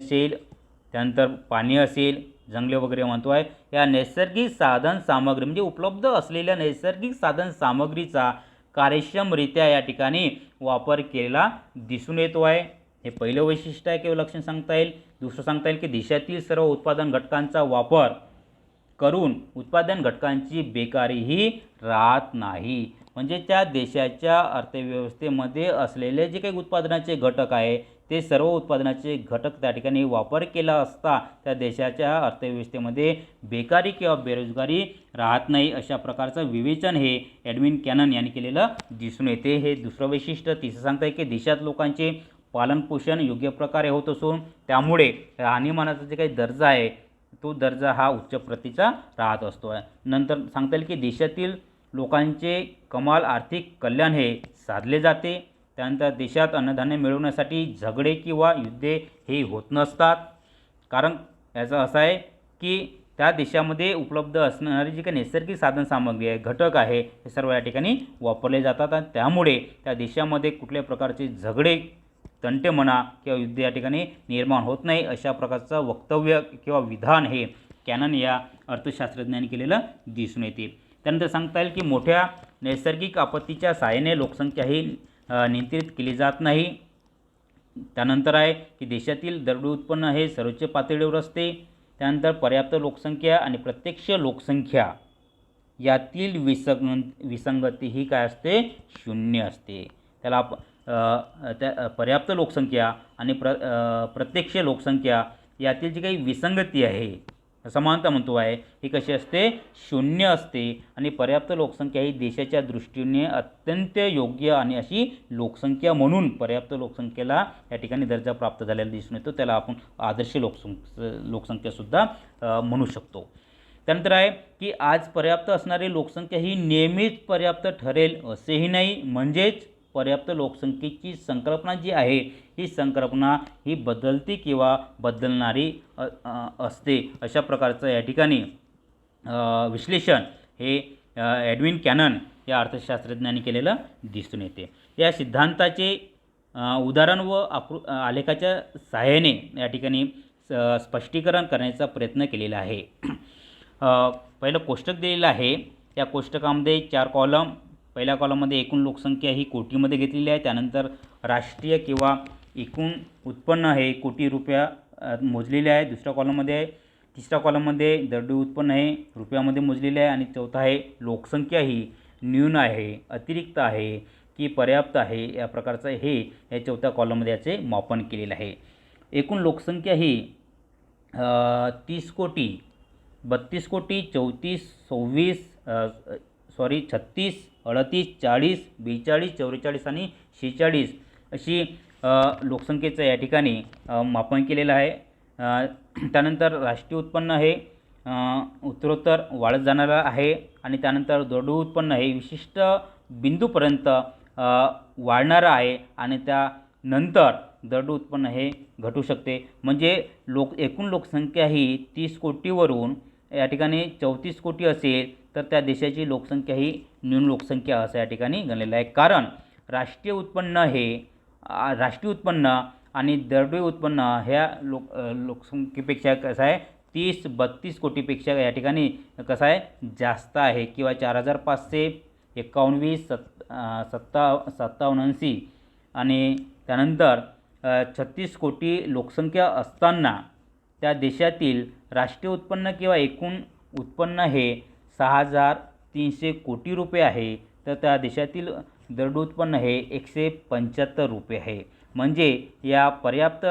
असेल, त्यानंतर पाणी असेल, जंगले वगैरे म्हणतो आहे, या नैसर्गिक साधन सामग्री म्हणजे उपलब्ध असलेल्या नैसर्गिक साधन सामग्रीचा कार्यक्षमरित्या या ठिकाणी वापर केलेला दिसून येतो आहे. हे पहिलं वैशिष्ट्य आहे किंवा लक्षण सांगता येईल. दुसरं सांगता येईल की देशातील सर्व उत्पादन घटकांचा वापर करून उत्पादन घटकांची बेकारीही राहत नाही. म्हणजे त्या देशाच्या अर्थव्यवस्थेमध्ये असलेले जे काही उत्पादनाचे घटक आहे ते सर्व उत्पादनाचे घटक त्या ठिकाणी वापर केला असता त्या देशाच्या अर्थव्यवस्थेमध्ये बेकारी किंवा बेरोजगारी राहत नाही, अशा प्रकारचं विवेचन हे एडविन कॅनन यांनी केलेलं दिसून येते. हे दुसरं वैशिष्ट्य. तिसरं सांगता येईल की देशात लोकांचे पालनपोषण योग्य प्रकारे होत असून त्यामुळे राहणीमानाचा जे काही दर्जा आहे तो दर्जा हा उच्च प्रतीचा राहत असतो आहे. नंतर सांगता येईल की देशातील लोकांचे कमाल आर्थिक कल्याण हे साधले जाते. त्यानंतर देशात अन्नधान्य मिळवण्यासाठी झगडे किंवा युद्धे हे होत नसतात. कारण याचं असं आहे की त्या देशामध्ये उपलब्ध असणारी जी काही नैसर्गिक साधनसामग्री आहे, घटक आहे, हे सर्व या ठिकाणी वापरले जातात आणि त्यामुळे त्या देशामध्ये कुठल्या प्रकारचे झगडे, तंटे म्हणा किंवा युद्ध या ठिकाणी निर्माण होत नाही, अशा प्रकारचं वक्तव्य किंवा विधान हे कॅनन या अर्थशास्त्रज्ञांनी केलेलं दिसून येते. त्यानंतर सांगता येईल की मोठ्या नैसर्गिक आपत्तीच्या सहाय्याने लोकसंख्या ही नियंत्रित केली जात नाही. त्यानंतर आहे की देशातील दरडोई उत्पन्न हे सर्वोच्च पातळीवर असते. त्यानंतर पर्याप्त लोकसंख्या आणि प्रत्यक्ष लोकसंख्या यातील विसंगती ही काय असते? शून्य असते. त्याला त्या पर्याप्त लोकसंख्या आणि प्रत्यक्ष लोकसंख्या यातील जी काही विसंगती आहे, समानता म्हणतो आहे, ही कशी असते? शून्य असते. आणि पर्याप्त लोकसंख्या ही देशाच्या दृष्टीने अत्यंत योग्य आणि अशी लोकसंख्या म्हणून पर्याप्त लोकसंख्येला या ठिकाणी दर्जा प्राप्त झालेला दिसून येतो. त्याला आपण आदर्श लोकसंख्यासुद्धा म्हणू शकतो. त्यानंतर आहे की आज पर्याप्त असणारी लोकसंख्या ही नेहमीच पर्याप्त ठरेल असेही नाही. म्हणजेच पर्याप्त लोकसंख्येची संकल्पना जी आहे ही संकल्पना ही बदलती किंवा बदलणारी असते, अशा प्रकारचं या ठिकाणी विश्लेषण हे एडविन कॅनन या अर्थशास्त्रज्ञांनी केलेलं दिसून येते. या सिद्धांताचे उदाहरण व आलेखाच्या सहाय्याने या ठिकाणी स्पष्टीकरण करण्याचा प्रयत्न केलेला आहे. पहिलं कोष्टक दिलेलं आहे. त्या कोष्टकामध्ये 4 कॉलम. पहिल्या कॉलममध्ये एकूण लोकसंख्या ही कोटीमध्ये घेतलेली आहे. त्यानंतर राष्ट्रीय किंवा एकूण उत्पन्न हे कोटी रुपया मोजलेले आहे. दुसऱ्या कॉलममध्ये आहे. तिसऱ्या कॉलममध्ये दरडोई उत्पन्न हे रुपयामध्ये मोजलेले आहे. आणि चौथा आहे लोकसंख्या ही न्यून आहे, अतिरिक्त आहे की पर्याप्त आहे, या प्रकारचं हे या चौथ्या कॉलममध्ये याचे मापन केलेलं आहे. एकूण लोकसंख्या ही 30 कोटी, 32 कोटी, 34, 36, 38, 40, 42, 44 आणि 46 अशी लोकसंख्येचं या ठिकाणी मापन केलेलं आहे. त्यानंतर राष्ट्रीय उत्पन्न हे उत्तरोत्तर वाढत जाणारं आहे. आणि त्यानंतर दरडोई उत्पन्न हे विशिष्ट बिंदूपर्यंत वाढणारं आहे आणि त्यानंतर दरडोई उत्पन्न हे घटू शकते. म्हणजे एकूण लोकसंख्या ही 30 कोटीवरून या ठिकाणी 34 कोटी असेल तर त्या देशाची लोकसंख्या ही न्यून लोकसंख्या असं या ठिकाणी गणलेलं आहे. कारण राष्ट्रीय उत्पन्न आणि दरडोई उत्पन्न ह्या लोकसंख्येपेक्षा कसं आहे 30-32 कोटीपेक्षा या ठिकाणी कसं आहे जास्त आहे. किंवा 4557 आणि त्यानंतर 36 कोटी लोकसंख्या असताना त्या देशातील राष्ट्रीय उत्पन्न किंवा एकूण उत्पन्न हे 6300 कोटी रुपये आहे. तर त्या देशातील दरडोई उत्पन्न हे 175 रुपये आहे. म्हणजे या पर्याप्त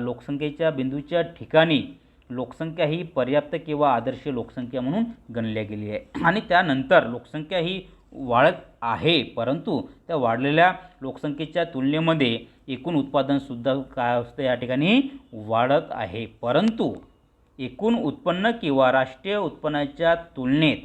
लोकसंख्येच्या बिंदूच्या ठिकाणी लोकसंख्या ही पर्याप्त किंवा आदर्श लोकसंख्या म्हणून गणली गेली आहे. आणि त्यानंतर लोकसंख्या ही वाढत आहे, परंतु त्या वाढलेल्या लोकसंख्येच्या तुलनेमध्ये एकूण उत्पादनसुद्धा काय असतं या ठिकाणी वाढत आहे. परंतु एकूण उत्पन्न किंवा राष्ट्रीय उत्पन्नाच्या तुलनेत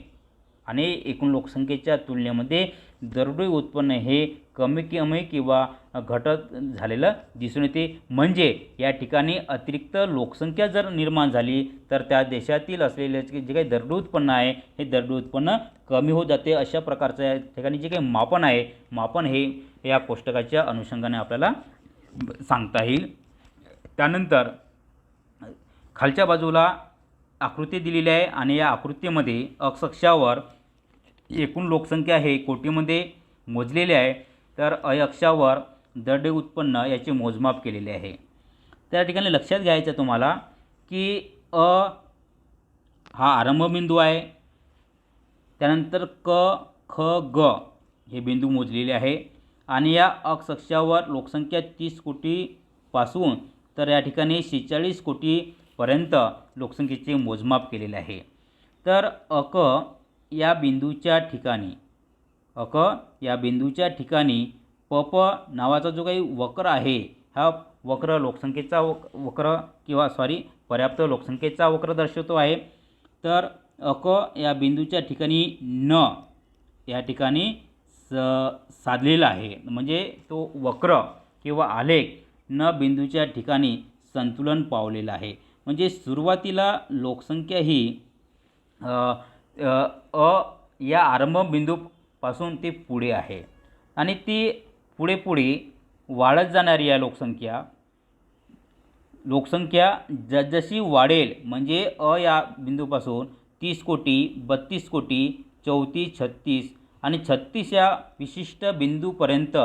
आणि एकूण लोकसंख्येच्या तुलनेमध्ये दरडोई उत्पन्न हे कमी किंवा घटत झालेलं दिसून येते. म्हणजे या ठिकाणी अतिरिक्त लोकसंख्या जर निर्माण झाली तर त्या देशातील असलेले जे काही दरडोई उत्पन्न आहे हे दरडोई उत्पन्न कमी होत जाते. अशा प्रकारचं या ठिकाणी जे काही मापन हे या कोष्टकाच्या अनुषंगाने आपल्याला सांगता येईल. त्यानंतर खालच्या बाजूला आकृती दिलेली आहे आणि या आकृतीमध्ये x अक्षावर एकूण लोकसंख्या हे कोटीमध्ये मोजलेली आहे, तर y अक्षावर दरडोई उत्पन्न याचे मोजमाप केलेले आहे. त्या ठिकाणी लक्षात घ्यायचं तुम्हाला की हा आरंभबिंदू आहे, त्यानंतर क, ख, ग हे बिंदू मोजलेले आहे आणि या x अक्षावर लोकसंख्या 30 कोटीपासून तर या ठिकाणी 46 कोटीपर्यंत लोकसंख्येचे मोजमाप केलेले आहे. तर अक या बिंदूच्या ठिकाणी प नावाचा जो काही वक्र आहे, हा वक्र लोकसंख्येचा वक्र किंवा पर्याप्त लोकसंख्येचा वक्र दर्शवतो आहे. तर अक या बिंदूच्या ठिकाणी न या ठिकाणी साधलेला आहे, म्हणजे तो वक्र किंवा आलेख न बिंदूच्या ठिकाणी संतुलन पावलेला आहे. म्हणजे सुरुवातीला लोकसंख्या ही या आरंभ बिंदूपासून ती पुढे आहे आणि ती पुढे पुढे वाढत जाणारी या लोकसंख्या जसजशी वाढेल, म्हणजे या बिंदूपासून 30 कोटी, 32 कोटी, 34, 36 आणि 36 या विशिष्ट बिंदूपर्यंत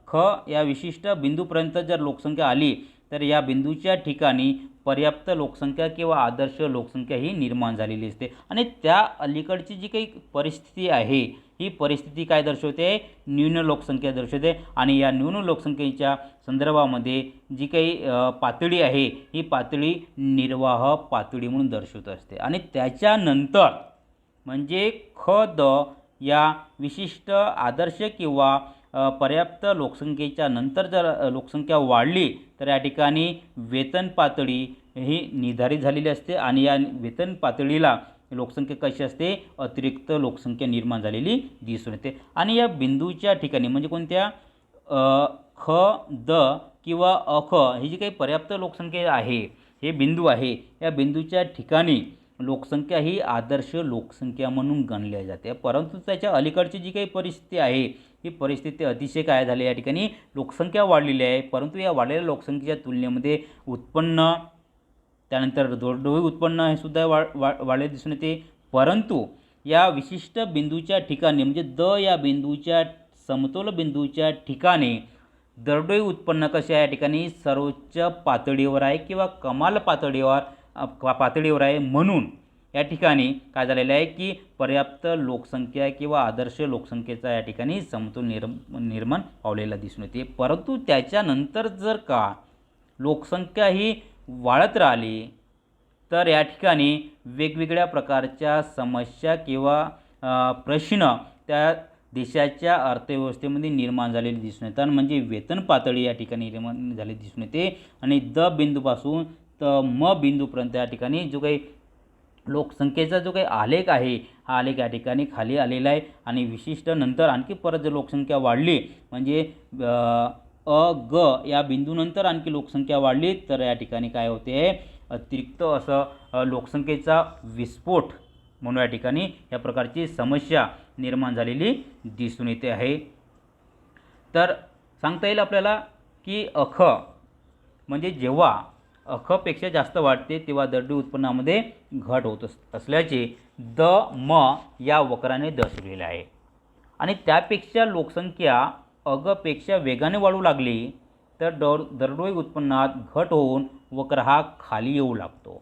ख या विशिष्ट बिंदूपर्यंत जर लोकसंख्या आली तर या बिंदूच्या ठिकाणी पर्याप्त लोकसंख्या किंवा आदर्श लोकसंख्या ही निर्माण झालेली असते. आणि त्या अलीकडची जी काही परिस्थिती आहे, ही परिस्थिती काय दर्शवते? न्यून लोकसंख्या दर्शवते. आणि या न्यून लोकसंख्येच्या संदर्भामध्ये जी काही पातळी आहे, ही पातळी निर्वाह पातळी म्हणून दर्शवत असते. आणि त्याच्यानंतर म्हणजे ख द या विशिष्ट आदर्श किंवा पर्याप्त लोकसंख्येच्या नंतर जर लोकसंख्या वाढली तर या ठिकाणी वेतन पातळी ही निर्धारित झालेली असते आणि या वेतन पातळीला लोकसंख्या कशी असते? अतिरिक्त लोकसंख्या निर्माण झालेली दिसून येते. आणि या बिंदूच्या ठिकाणी म्हणजे कोणत्या ख द किंवा अख ही जी काही पर्याप्त लोकसंख्या आहे, हे बिंदू आहे, या बिंदूच्या ठिकाणी लोकसंख्या ही आदर्श लोकसंख्या म्हणून गणली जाते. परंतु त्याच्या अलीकडची जी काही परिस्थिती आहे, ही परिस्थिती अतिशय काय झाली, या ठिकाणी लोकसंख्या वाढलेली आहे, परंतु या वाढलेल्या लोकसंख्येच्या तुलनेमध्ये उत्पन्न, त्यानंतर दरडोई उत्पन्न हे सुद्धा वाढले दिसून येते. परंतु या विशिष्ट बिंदूच्या ठिकाणी म्हणजे द या बिंदूच्या समतोल बिंदूच्या ठिकाणी दरडोई उत्पन्न कसे आहे, या ठिकाणी सर्वोच्च पातळीवर आहे किंवा कमाल पातळीवर आहे. म्हणून या ठिकाणी काय झालेलं आहे की पर्याप्त लोकसंख्या किंवा आदर्श लोकसंख्येचा या ठिकाणी समतोल निर्माण पावलेला दिसून येते. परंतु त्याच्यानंतर जर का लोकसंख्या ही वाढत राहिली तर या ठिकाणी वेगवेगळ्या प्रकारच्या समस्या किंवा प्रश्न त्या देशाच्या अर्थव्यवस्थेमध्ये निर्माण झालेले दिसून येतात. म्हणजे वेतन पातळी या ठिकाणी निर्माण झालेली दिसून येते आणि द बिंदूपासून तर म बिंदूपर्यंत या ठिकाणी जो काही लोकसंख्येचा जो काही आलेख आहे, हा आलेख या ठिकाणी खाली आलेला आहे. आणि विशिष्ट नंतर आणखी परत जर लोकसंख्या वाढली म्हणजे ग या बिंदूनंतर आणखी लोकसंख्या वाढली तर या ठिकाणी काय होते, अतिरिक्त असं लोकसंख्येचा विस्फोट म्हणून या ठिकाणी या प्रकारची समस्या निर्माण झालेली दिसून येते आहे. तर सांगता येईल आपल्याला की अख म्हणजे जेव्हा अखपेक्षा जास्त वाढते तेव्हा दरडोई उत्पन्नामध्ये घट होत असल्याचे द म या वक्राने दर्शविलेले आहे. आणि त्यापेक्षा लोकसंख्या अगपेक्षा वेगाने वाढू लागली तर दरडोई उत्पन्नात घट होऊन वक्र हा खाली येऊ लागतो.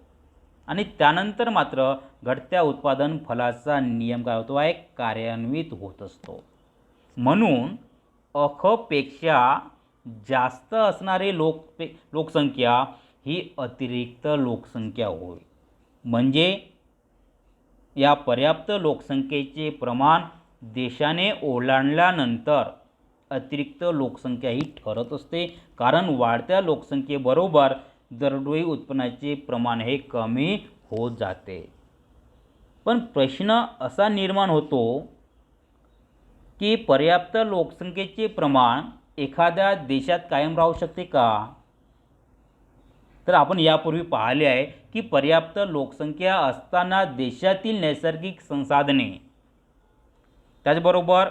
आणि त्यानंतर मात्र घटत्या उत्पादन फलाचा नियम काय होतो आहे, कार्यान्वित होत असतो. म्हणून अखपेक्षा जास्त असणारी लोकसंख्या ही अतिरिक्त लोकसंख्या होय. म्हणजे या पर्याप्त लोकसंख्येचे प्रमाण देशाने ओलांडल्यानंतर अतिरिक्त लोकसंख्या ही ठरत असते, कारण वाढत्या लोकसंख्येबरोबर दरडोई उत्पन्नाचे प्रमाण हे कमी होत जाते. पण प्रश्न असा निर्माण होतो की पर्याप्त लोकसंख्येचे प्रमाण एखाद्या देशात कायम राहू शकते का? तर आपण यापूर्वी पाहिले आहे की पर्याप्त लोकसंख्या असताना देशातील नैसर्गिक संसाधने, त्याचबरोबर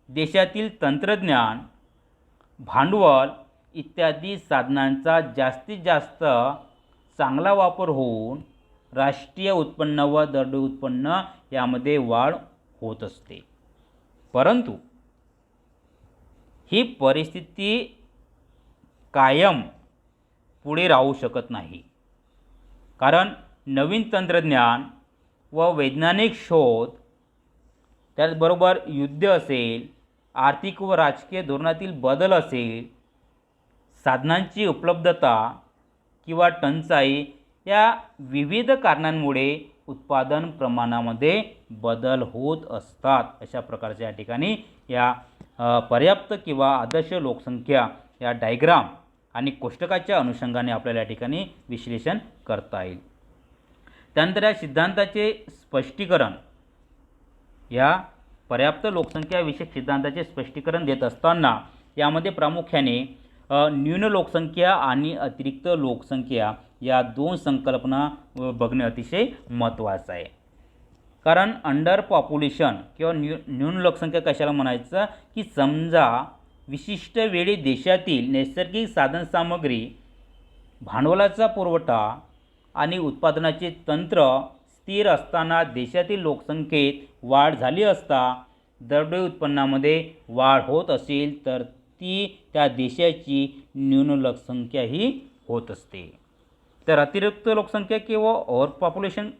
देशातील तंत्रज्ञान, भांडवल इत्यादी साधनांचा जास्तीत जास्त चांगला वापर होऊन राष्ट्रीय उत्पन्न व दरडोई उत्पन्न यामध्ये वाढ होत असते. परंतु ही परिस्थिती कायम पुढे राहू शकत नाही, कारण नवीन तंत्रज्ञान व वैज्ञानिक शोध, त्याचबरोबर युद्ध असेल, आर्थिक व राजकीय धोरणातील बदल असेल, साधनांची उपलब्धता किंवा टंचाई या विविध कारणांमुळे उत्पादन प्रमाणामध्ये बदल होत असतात. अशा प्रकारच्या या ठिकाणी या पर्याप्त किंवा आदर्श लोकसंख्या या डायग्राम आणि कोष्टकाच्या अनुषंगाने आपल्याला या ठिकाणी विश्लेषण करता येईल. त्यानंतर या सिद्धांताचे स्पष्टीकरण, या पर्याप्त लोकसंख्या विषयक सिद्धांताचे स्पष्टीकरण देत असताना यामध्ये प्रामुख्याने न्यून लोकसंख्या आणि अतिरिक्त लोकसंख्या या दोन संकल्पना बघणे अतिशय महत्त्वाचं आहे. कारण अंडर पॉप्युलेशन किंवा न्यून लोकसंख्या कशाला म्हणायचं की समजा विशिष्ट वेळी देशातील नैसर्गिक साधनसामग्री, भांडवलाचा पुरवठा आणि उत्पादनाचे तंत्र स्थिर असताना देशातील लोकसंख्येत वाढ झाली असता दरडोई उत्पन्नामध्ये वाढ होत असेल तर ती त्या देशाची न्यून लोकसंख्या ही होत असते. तर अतिरिक्त लोकसंख्या किंवा ओव्हर पॉप्युलेशन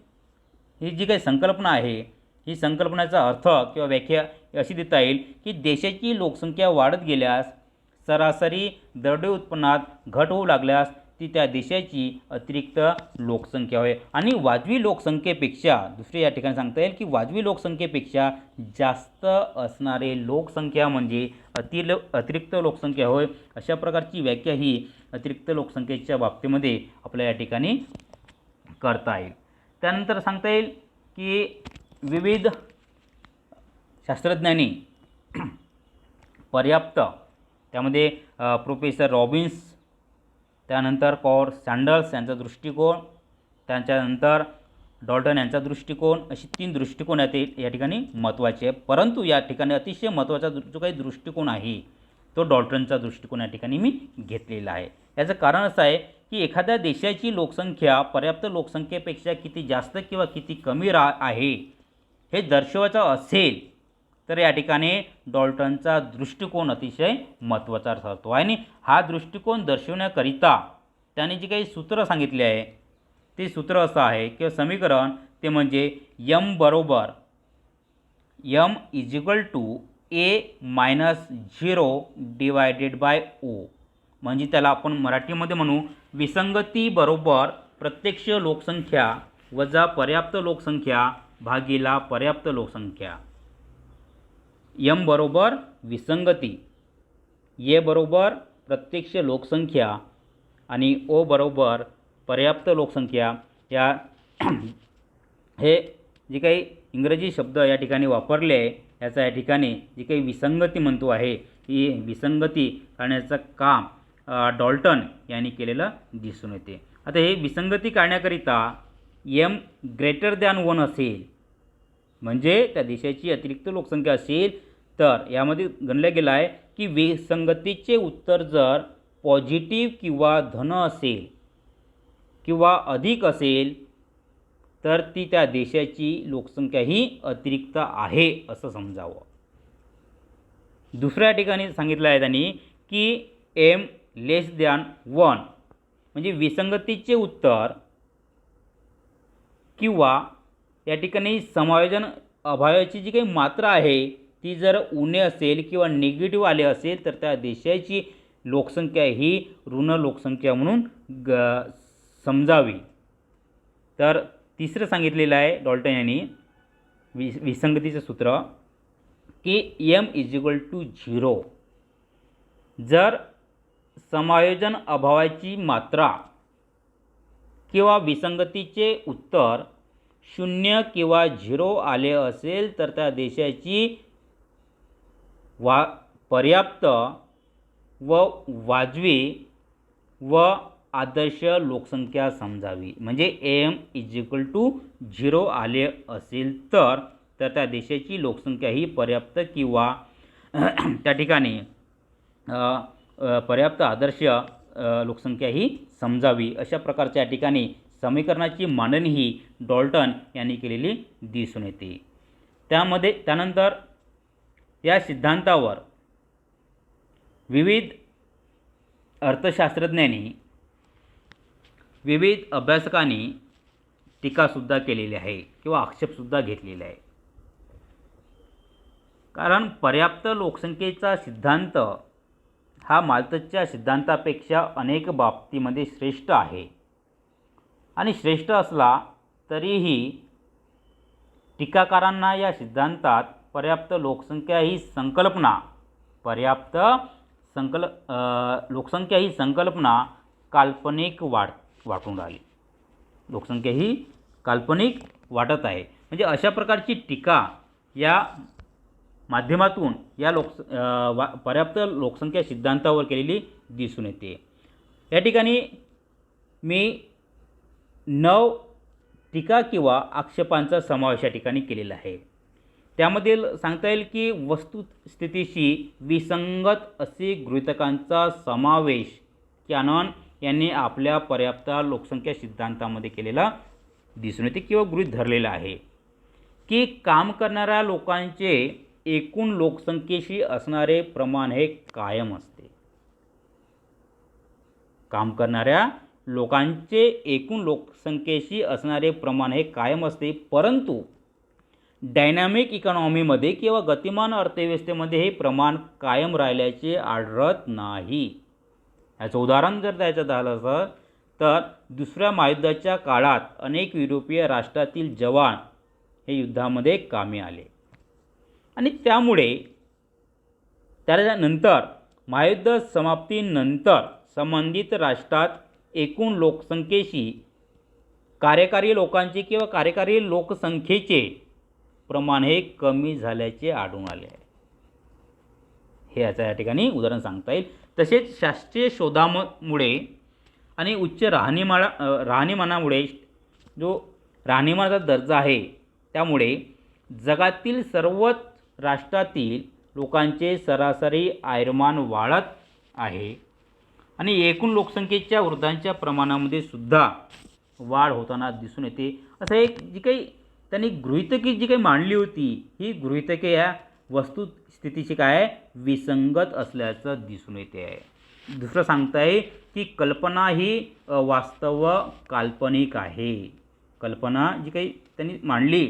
ही जी काही संकल्पना आहे, ही संकल्पनेचा अर्थ किंवा व्याख्या अशी देता येईल की देशाची लोकसंख्या वाढत गेल्यास, सरासरी दरडोई उत्पन्नात घट होऊ लागल्यास ती त्या देशाची अतिरिक्त लोकसंख्या होय. आणि वाजवी लोकसंख्येपेक्षा, दुसरे या ठिकाणी सांगता येईल की वाजवी लोकसंख्येपेक्षा जास्त असणारे लोकसंख्या म्हणजे अतिरिक्त लोकसंख्या होय. अशा प्रकारची व्याख्या ही अतिरिक्त लोकसंख्येच्या बाबतीमध्ये आपल्याला या ठिकाणी करता येईल. त्यानंतर सांगता येईल की विविध शास्त्रज्ञांनी पर्याप्त, त्यामध्ये प्रोफेसर रॉबिन्स, त्यानंतर कॉर सँडर्स यांचा दृष्टिकोन, त्याच्यानंतर डॉल्टन यांचा दृष्टिकोन, अशी 3 दृष्टिकोन या ठिकाणी महत्त्वाचे आहे. परंतु या ठिकाणी अतिशय महत्त्वाचा जो काही दृष्टिकोन आहे तो डॉल्टनचा दृष्टिकोन या ठिकाणी मी घेतलेला आहे. याचं कारण असं आहे की एखाद्या देशाची लोकसंख्या पर्याप्त लोकसंख्येपेक्षा किती जास्त किंवा किती कमी आहे हे दर्शवायचं असेल तर या ठिकाणी डॉल्टनचा दृष्टिकोन अतिशय महत्त्वाचा ठरतो. आणि हा दृष्टिकोन दर्शवण्याकरिता त्याने जे काही सूत्र सांगितले आहे ते सूत्र असं आहे किंवा समीकरण ते म्हणजे m बरोबर m = a-0 divided by o. म्हणजे त्याला आपण मराठीमध्ये म्हणू विसंगती बरोबर प्रत्यक्ष लोकसंख्या वजा पर्याप्त लोकसंख्या भागीला पर्याप्त लोकसंख्या. m बरोबर विसंगती, a बरोबर प्रत्यक्ष लोकसंख्या आणि o बरोबर पर्याप्त लोकसंख्या. या हे जे काही इंग्रजी शब्द या ठिकाणी वापरले आहे याचा या ठिकाणी जी काही विसंगती म्हणतो आहे ही विसंगती काढण्याचं काम डॉल्टन यांनी केलेलं दिसून येते. आता हे विसंगती काढण्याकरिता m > 1 असेल म्हणजे त्या देशाची अतिरिक्त लोकसंख्या असेल तर यामध्ये गणलं गेलं आहे की विसंगतीचे उत्तर जर पॉझिटिव्ह किंवा धन असेल किंवा अधिक असेल तर ती त्या देशाची लोकसंख्या ही अतिरिक्त आहे असं समजावं. दुसऱ्या ठिकाणी सांगितलं आहे त्यांनी की m < 1 म्हणजे विसंगतीचे उत्तर किंवा या ठिकाणी समायोजन अभावाची जी काही मात्रा आहे ती जर उणे असेल किंवा निगेटिव्ह आले असेल तर त्या देशाची लोकसंख्या ही ऋण लोकसंख्या म्हणून समजावी. तर तिसरं सांगितलेलं आहे डॉल्टन यांनी विसंगतीचं सूत्र की m = 0 जर समायोजन अभावाची मात्रा किंवा विसंगतीचे उत्तर 0 किंवा 0 आले असेल तर त्या देशाची पर्याप्त व वाजवी व आदर्श लोकसंख्या समजावी. म्हणजे m = 0 आले असेल तर त्या देशाची लोकसंख्या ही पर्याप्त किंवा त्या ठिकाणी पर्याप्त आदर्श लोकसंख्या ही समजावी, अशा प्रकारच्या या ठिकाणी समीकरणाची मांडणी ही डॉल्टन यांनी केलेली दिसून येते. त्यानंतर या सिद्धांतावर विविध अर्थशास्त्रज्ञांनी, विविध अभ्यासकांनी टीकासुद्धा केलेली आहे किंवा आक्षेपसुद्धा घेतलेला आहे. कारण पर्याप्त लोकसंख्येचा सिद्धांत हा माल्थसच्या सिद्धांतापेक्षा अनेक बाबतीमध्ये श्रेष्ठ आहे. आणि श्रेष्ठ असला तरीही टीकाकारांना या सिद्धांतात पर्याप्त लोकसंख्या ही संकल्पना काल्पनिक वाटून राहिली. लोकसंख्या ही काल्पनिक वाटत आहे. म्हणजे अशा प्रकारची टीका या माध्यमातून या पर्याप्त लोकसंख्या सिद्धांतावर केलेली दिसून येते. या ठिकाणी मी 9 टीका किंवा आक्षेपांचा समावेश या ठिकाणी केलेला आहे. त्यामधील सांगता येईल की वस्तुस्थितीशी विसंगत असे गृहीतकांचा समावेश कॅनॉन यांनी आपल्या पर्याप्त लोकसंख्या सिद्धांतामध्ये केलेला दिसून येते किंवा गृहीत धरलेला आहे की काम करणाऱ्या लोकांचे एकूण लोकसंख्येशी असणारे प्रमाण हे कायम असते. काम करणाऱ्या लोकांचे एकूण लोकसंख्येशी असणारे प्रमाण हे कायम असते, परंतु डायनॅमिक इकॉनॉमीमध्ये किंवा गतिमान अर्थव्यवस्थेमध्ये हे प्रमाण कायम राहिल्याचे आढळत नाही. याचं उदाहरण जर द्यायचं झालं असं तर दुसऱ्या महायुद्धाच्या काळात अनेक युरोपीय राष्ट्रातील जवान हे युद्धामध्ये कामी आले आणि त्यामुळे त्यानंतर महायुद्ध समाप्तीनंतर संबंधित राष्ट्रात एकूण लोकसंख्येशी कार्यकारी लोकांचे किंवा कार्यकारी लोकसंख्येचे प्रमाण हे कमी झाल्याचे आढळून आले आहे. हे याचं या ठिकाणी उदाहरण सांगता येईल. तसेच शास्त्रीय शोधामुळे आणि उच्च राहणीमानामुळे जो राहणीमानाचा दर्जा आहे त्यामुळे जगातील सर्वच राष्ट्रातील लोकांचे सरासरी आयुर्मान वाढत आहे आणि एकूण लोकसंख्येच्या वृद्धांच्या प्रमाणामध्ये सुद्धा वाढ होताना दिसून येते. असं एक जी काही त्यांनी गृहीतके जी काही मांडली होती ही गृहीतके या वस्तुस्थितीशी काय विसंगत असल्याचं दिसून येते आहे. दुसरं सांगता येईल की कल्पना ही वास्तव काल्पनिक आहे. कल्पना जी काही त्यांनी मांडली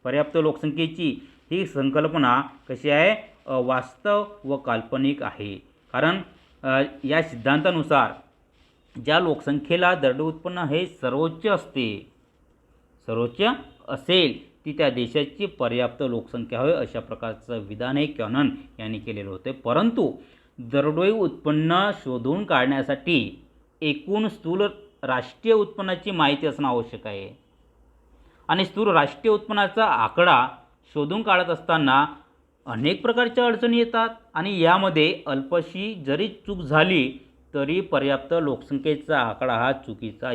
पर्याप्त लोकसंख्येची ही संकल्पना कशी आहे वास्तव व काल्पनिक आहे. कारण या सिद्धांतानुसार ज्या लोकसंख्येला दरडोई उत्पन्न हे सर्वोच्च असेल ती त्या देशाची पर्याप्त लोकसंख्या होय अशा प्रकारचं विधान हे कॅनॉन यांनी केलेलं होते. परंतु दरडोई उत्पन्न शोधून काढण्यासाठी एकूण स्थूल राष्ट्रीय उत्पन्नाची माहिती असणं आवश्यक आहे आणि स्थूल राष्ट्रीय उत्पन्नाचा आकडा शोधून काढत असताना अनेक प्रकारच्या अडचणी येतात आणि यामध्ये अल्पशी जरी चूक झाली तरी पर्याप्त लोकसंख्येचा आकडा हा चुकीचा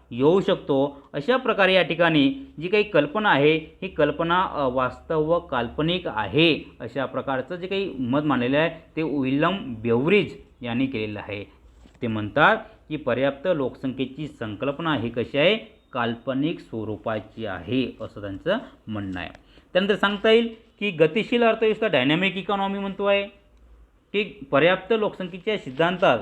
येऊ शकतो. अशा प्रकारे या ठिकाणी जी काही कल्पना आहे ही कल्पना वास्तव व काल्पनिक आहे अशा प्रकारचं जे काही मत मांडलेलं आहे ते विल्यम बेव्हरिज यांनी केलेलं आहे. ते म्हणतात की पर्याप्त लोकसंख्येची संकल्पना ही कशी आहे काल्पनिक स्वरूपाची आहे असं त्यांचं म्हणणं आहे. त्यानंतर सांगता येईल की गतिशील अर्थव्यवस्था डायनॅमिक इकॉनॉमी म्हणतो आहे की पर्याप्त लोकसंख्येच्या सिद्धांतात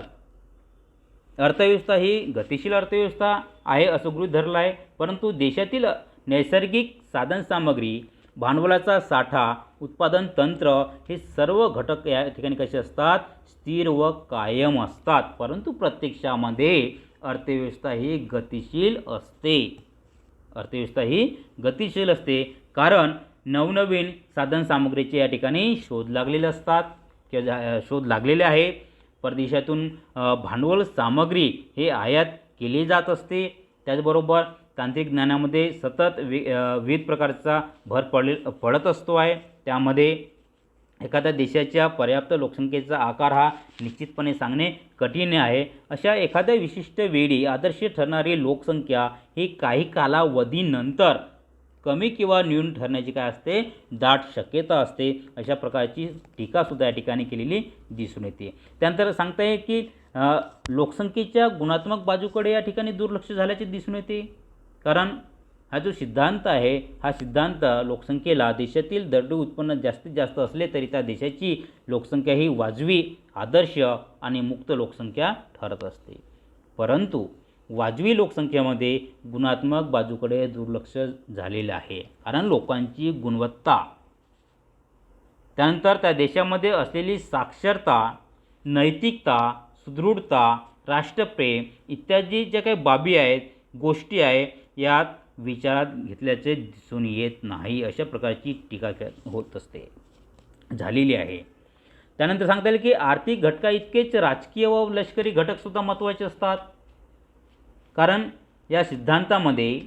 अर्थव्यवस्था ही गतिशील अर्थव्यवस्था आहे असं गृहीत धरलं आहे. परंतु देशातील नैसर्गिक साधनसामग्री, भांडवलाचा साठा, उत्पादन तंत्र हे सर्व घटक या ठिकाणी कसे असतात स्थिर व कायम असतात. परंतु प्रत्यक्षामध्ये अर्थव्यवस्था ही गतिशील असते. कारण नवनवीन साधनसामग्रीचे या ठिकाणी शोध लागलेले असतात किंवा शोध लागलेले आहे. परदेशातून भांडवल सामग्री हे आयात केली जात असते. त्याचबरोबर तांत्रिक ज्ञानामध्ये सतत विविध प्रकारचा भर पडत असतो आहे. त्यामध्ये एखाद्या देशाच्या पर्याप्त लोकसंख्येचा आकार हा निश्चितपणे सांगणे कठीण आहे. अशा एखाद्या विशिष्ट वेळी आदर्श ठरणारी लोकसंख्या ही काही कालावधीनंतर कमी किंवा न्यून ठरण्याची काय असते, दाट शक्यता असते. अशा प्रकारची टीकासुद्धा या ठिकाणी केलेली दिसून येते. त्यानंतर सांगता येईल की लोकसंख्येच्या गुणात्मक बाजूकडे या ठिकाणी दुर्लक्ष झाल्याचे दिसून येते. कारण हा जो सिद्धांत आहे, हा सिद्धांत लोकसंख्येला देशातील दरडोई उत्पन्न जास्तीत जास्त असले तरी त्या देशाची लोकसंख्या ही वाजवी, आदर्श आणि मुक्त लोकसंख्या ठरत असते. परंतु वाजवी लोकसंख्येमध्ये गुणात्मक बाजूकडे दुर्लक्ष झालेले आहे. कारण लोकांची गुणवत्ता, त्यानंतर त्या देशामध्ये असलेली साक्षरता, नैतिकता, सुदृढता, राष्ट्रप्रेम इत्यादी ज्या काही बाबी आहेत, गोष्टी आहे, यात विचारात घेतल्याचे दिसून येत नाही. अशा प्रकारची टीका होत असते, झालेली आहे. त्यानंतर सांगता येईल की आर्थिक घटका इतकेच राजकीय व लष्करी घटकसुद्धा महत्त्वाचे असतात. कारण या सिद्धांतामध्ये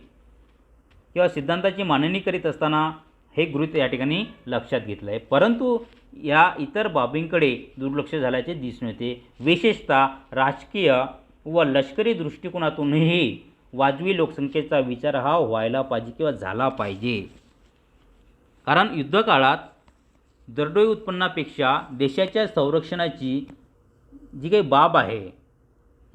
किंवा सिद्धांताची मांडणी करीत असताना हे गृहीत या ठिकाणी लक्षात घेतलं आहे. परंतु या इतर बाबींकडे दुर्लक्ष झाल्याचे दिसून येते. विशेषतः राजकीय व लष्करी दृष्टिकोनातूनही वाजवी लोकसंख्येचा विचार हा व्हायला पाहिजे किंवा झाला पाहिजे. कारण युद्धकाळात दरडोई उत्पन्नापेक्षा देशाच्या संरक्षणाची जी काही बाब आहे,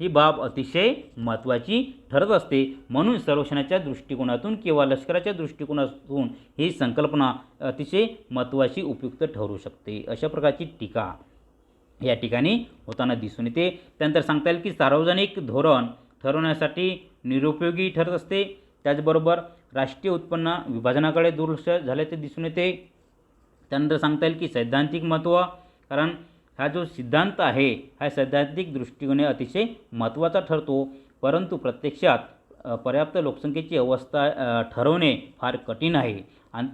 ही बाब अतिशय महत्त्वाची ठरत असते. म्हणून संरक्षणाच्या दृष्टिकोनातून किंवा लष्कराच्या दृष्टिकोनातून ही संकल्पना अतिशय महत्त्वाची, उपयुक्त ठरू शकते. अशा प्रकारची टीका या ठिकाणी होताना दिसून येते. त्यानंतर सांगता येईल की सार्वजनिक धोरण ठरवण्यासाठी निरुपयोगी ठरत असते. त्याचबरोबर राष्ट्रीय उत्पन्न विभाजनाकडे दुर्लक्ष झाल्याचे दिसून येते. त्यानंतर सांगता येईल की सैद्धांतिक महत्त्व, कारण हा जो सिद्धांत आहे हा सैद्धांतिक दृष्टिकोने अतिशय महत्त्वाचा ठरतो. परंतु प्रत्यक्षात पर्याप्त लोकसंख्येची अवस्था ठरवणे फार कठीण आहे.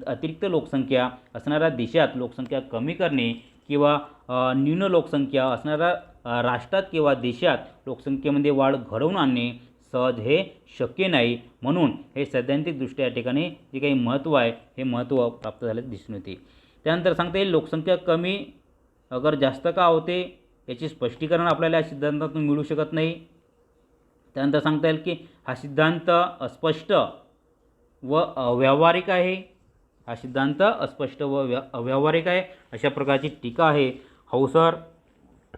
अतिरिक्त लोकसंख्या असणाऱ्या देशात लोकसंख्या कमी करणे किंवा न्यून लोकसंख्या असणाऱ्या राष्ट्रात किंवा देशात लोकसंख्येमध्ये वाढ घडवून आणणे सहज हे शक्य नाही. म्हणून हे सैद्धांतिकदृष्ट्या या ठिकाणी जे काही महत्त्व आहे हे महत्त्व प्राप्त झाल्याचे दिसून येते. त्यानंतर सांगता येईल लोकसंख्या कमी अगर जास्त का होते याचे स्पष्टीकरण आपल्याला या सिद्धांतातून मिळू शकत नाही. त्यानंतर सांगता येईल की हा सिद्धांत अस्पष्ट व अव्यावहारिक आहे. हा सिद्धांत अस्पष्ट व अव्यावहारिक आहे. अशा प्रकारची टीका आहे हाउसर,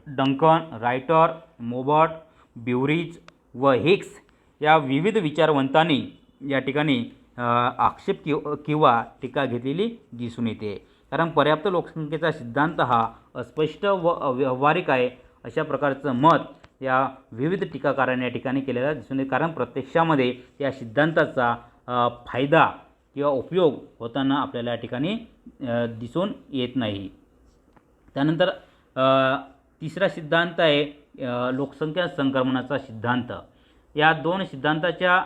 डंकन, रायटर, मोबट, ब्युरिज व हिक्स या विविध विचारवंतांनी या ठिकाणी आक्षेप किंवा टीका घेतलेली दिसून येते. कारण पर्याप्त लोकसंख्येचा सिद्धांत हा अस्पष्ट व अव्यावहारिक आहे अशा प्रकारचं मत या विविध टीकाकारांनी या ठिकाणी केलेलं दिसून येते. कारण प्रत्यक्षामध्ये या सिद्धांताचा फायदा किंवा उपयोग होताना आपल्याला या ठिकाणी दिसून येत नाही. त्यानंतर तिसरा सिद्धांत आहे लोकसंख्या संक्रमणाचा सिद्धांत. या दोन सिद्धांताच्या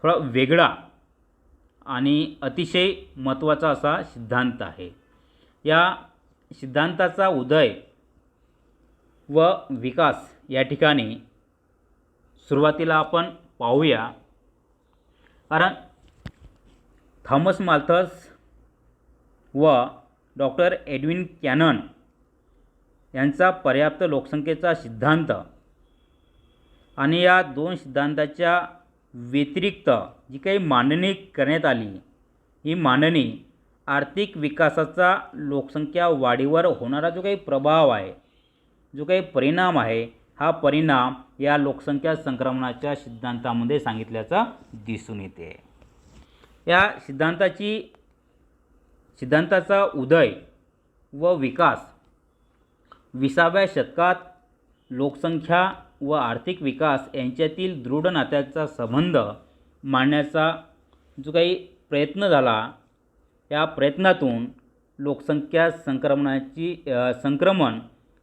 थोडा वेगळा आणि अतिशय महत्त्वाचा असा सिद्धांत आहे. या सिद्धांताचा उदय व विकास या ठिकाणी सुरुवातीला आपण पाहूया. कारण थॉमस माल्थस व डॉक्टर एडविन कॅनन यांचा पर्याप्त लोकसंख्येचा सिद्धांत आणि या दोन सिद्धांताच्या व्यतिरिक्त जी काही मांडणी करण्यात आली, ही मांडणी आर्थिक विकासाचा लोकसंख्या वाढीवर होणारा जो काही प्रभाव आहे, जो काही परिणाम आहे, हा परिणाम या लोकसंख्या संक्रमणाच्या सिद्धांतामध्ये सांगितल्याचा दिसून येते. या सिद्धांताचा उदय व विकास 20व्या शतकात लोकसंख्या व आर्थिक विकास यांच्यातील दृढ नात्याचा संबंध मांडण्याचा जो काही प्रयत्न झाला, या प्रयत्नातून लोकसंख्या संक्रमण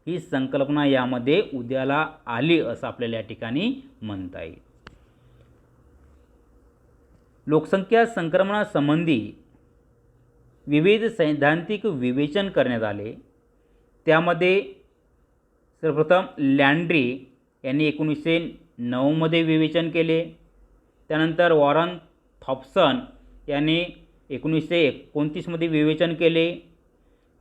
ही संकल्पना यामध्ये उदयाला आली असं आपल्याला या ठिकाणी म्हणता येईल. लोकसंख्या संक्रमणासंबंधी विविध सैद्धांतिक विवेचन करण्यात आले. त्यामध्ये सर्वप्रथम लँड्री यांनी 1909 विवेचन केले. त्यानंतर वॉरन थॉम्पसन यांनी 1929 विवेचन केले.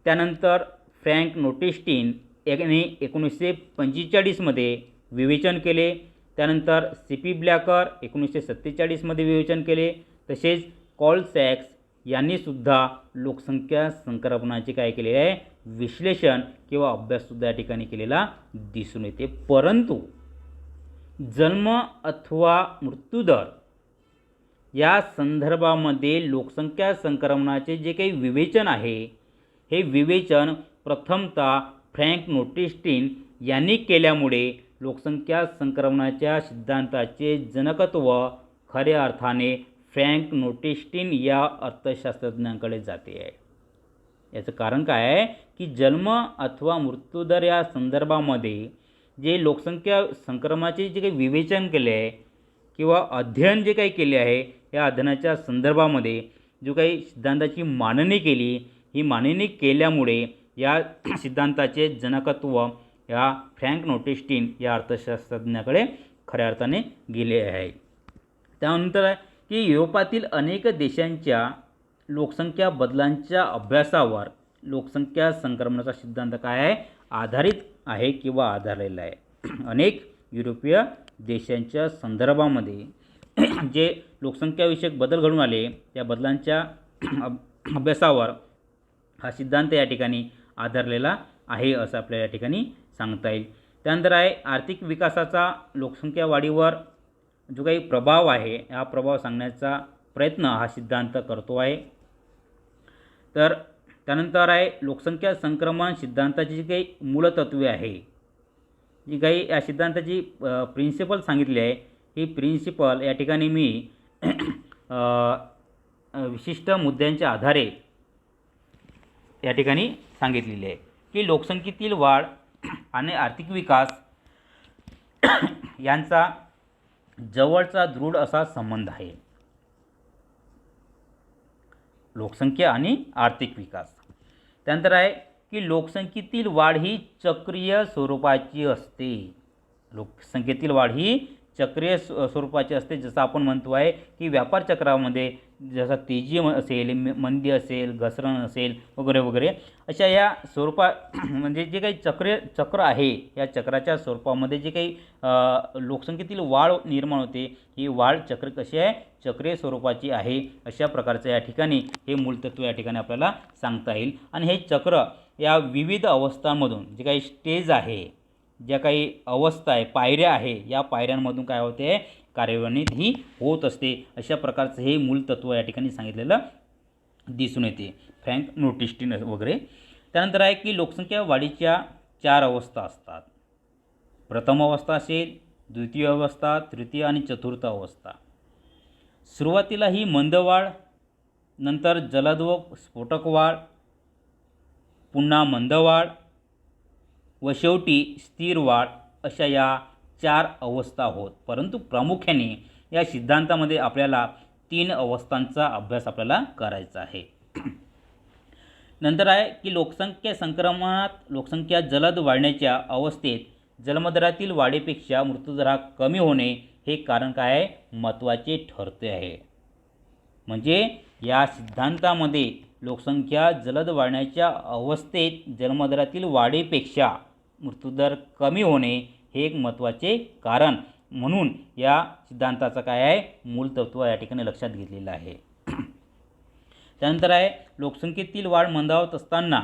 त्यानंतर फ्रँक नोटेस्टीन यांनी 1945 विवेचन केले. त्यानंतर सी.पी. ब्लॅकर 1947 विवेचन केले. तसेच कॉल सॅक्स यांनीसुद्धा लोकसंख्या संक्रमणाचे काय केलेले आहे, विश्लेषण किंवा अभ्याससुद्धा या ठिकाणी केलेला दिसून येते. परंतु जन्म अथवा मृत्यूदर या संदर्भामध्ये लोकसंख्या संक्रमणाचे जे काही विवेचन आहे, हे विवेचन प्रथमतः फ्रँक नोटिस्टीन यांनी केल्यामुळे लोकसंख्या संक्रमणाच्या सिद्धांताचे जनकत्व खऱ्या अर्थाने फ्रँक नोटिस्टीन या अर्थशास्त्रज्ञांकडे जाते आहे. याचं कारण काय आहे की जन्म अथवा मृत्यूदर या संदर्भामध्ये जे लोकसंख्या संक्रमणाचे जे काही विवेचन केले आहे किंवा अध्ययन जे काही केले आहे, या अध्ययनाच्या संदर्भामध्ये जो काही सिद्धांताची मांडणी केली, ही मांडणी केल्यामुळे या सिद्धांताचे जनकत्व या फ्रँक नोटिस्टीन या अर्थशास्त्रज्ञाकडे खऱ्या अर्थाने गेले आहे. त्यानंतर आहे की युरोपातील अनेक देशांच्या लोकसंख्या बदलांच्या अभ्यासावर लोकसंख्या संक्रमणाचा सिद्धांत काय आहे, आधारित आहे किंवा आधारलेला आहे. अनेक युरोपीय देशांच्या संदर्भामध्ये जे लोकसंख्याविषयक बदल घडून आले, त्या बदलांच्या अभ्यासावर हा सिद्धांत या ठिकाणी आधारलेला आहे असं आपल्याला या ठिकाणी सांगता येईल. त्यानंतर आहे आर्थिक विकासाचा लोकसंख्या वाढीवर जो काही प्रभाव आहे, हा प्रभाव सांगण्याचा प्रयत्न हा सिद्धांत करतो आहे. तर त्यानंतर आहे लोकसंख्या संक्रमण सिद्धांताची जी काही मूलतत्वे आहे, जी काही या सिद्धांताची प्रिन्सिपल सांगितली आहे, ही प्रिन्सिपल या ठिकाणी मी विशिष्ट मुद्द्यांच्या आधारे या ठिकाणी सांगितलेली आहे की लोकसंख्येतील वाढ आणि आर्थिक विकास यांचा जवळचा दृढ असा संबंध आहे. लोकसंख्या आणि आर्थिक विकास. त्यानंतर आहे की लोकसंख्येतील वाढ ही चक्रीय स्वरूपाची असते. लोकसंख्येतील वाढ ही चक्रीय स्वरूपाची असते. जसं आपण म्हणतो आहे की व्यापार चक्रामध्ये जसं तेजी असेल, मंदी असेल, घसरण असेल वगैरे वगैरे, अशा या म्हणजे जे काही चक्र आहे, या चक्राच्या स्वरूपामध्ये जे काही लोकसंख्येतील वाढ निर्माण होते, ही वाढ चक्र कशी आहे, चक्रीय स्वरूपाची आहे. अशा प्रकारचं या ठिकाणी हे मूलतत्व या ठिकाणी आपल्याला सांगता येईल. आणि हे चक्र या विविध अवस्थांमधून जे काही स्टेज आहे, ज्या काही अवस्था आहे, पायऱ्या आहे, या पायऱ्यांमधून काय होते, कार्यन्वित ही होत असते. अशा प्रकारचं हे मूलतत्व या ठिकाणी सांगितलेलं दिसून येते फ्रँक नोटिस्टीन वगैरे. त्यानंतर आहे की लोकसंख्या वाढीच्या 4 अवस्था असतात. प्रथम अवस्था असेल, द्वितीय अवस्था, तृतीय आणि चतुर्थ अवस्था. सुरुवातीला ही मंद वाढ, नंतर जलद व स्फोटक वाढ, पुन्हा मंद वाढ व शेवटी स्थिर वाढ, अशा या 4 अवस्था होत. परंतु प्रामुख्याने या सिद्धांतामध्ये आपल्याला 3 अवस्थांचा अभ्यास आपल्याला करायचा आहे. नंतर आहे की लोकसंख्या संक्रमणात लोकसंख्या जलद वाढण्याच्या अवस्थेत जन्मदरातील वाढीपेक्षा मृत्यूदर हा कमी होणे हे कारण काय आहे, महत्त्वाचे ठरते आहे. म्हणजे या सिद्धांतामध्ये लोकसंख्या जलद वाढण्याच्या अवस्थेत जन्मदरातील वाढीपेक्षा मृत्यूदर कमी होणे हे एक महत्त्वाचे कारण म्हणून या सिद्धांताचं काय आहे, मूलतत्व या ठिकाणी लक्षात घेतलेलं आहे. त्यानंतर आहे लोकसंख्येतील वाढ मंदावत असताना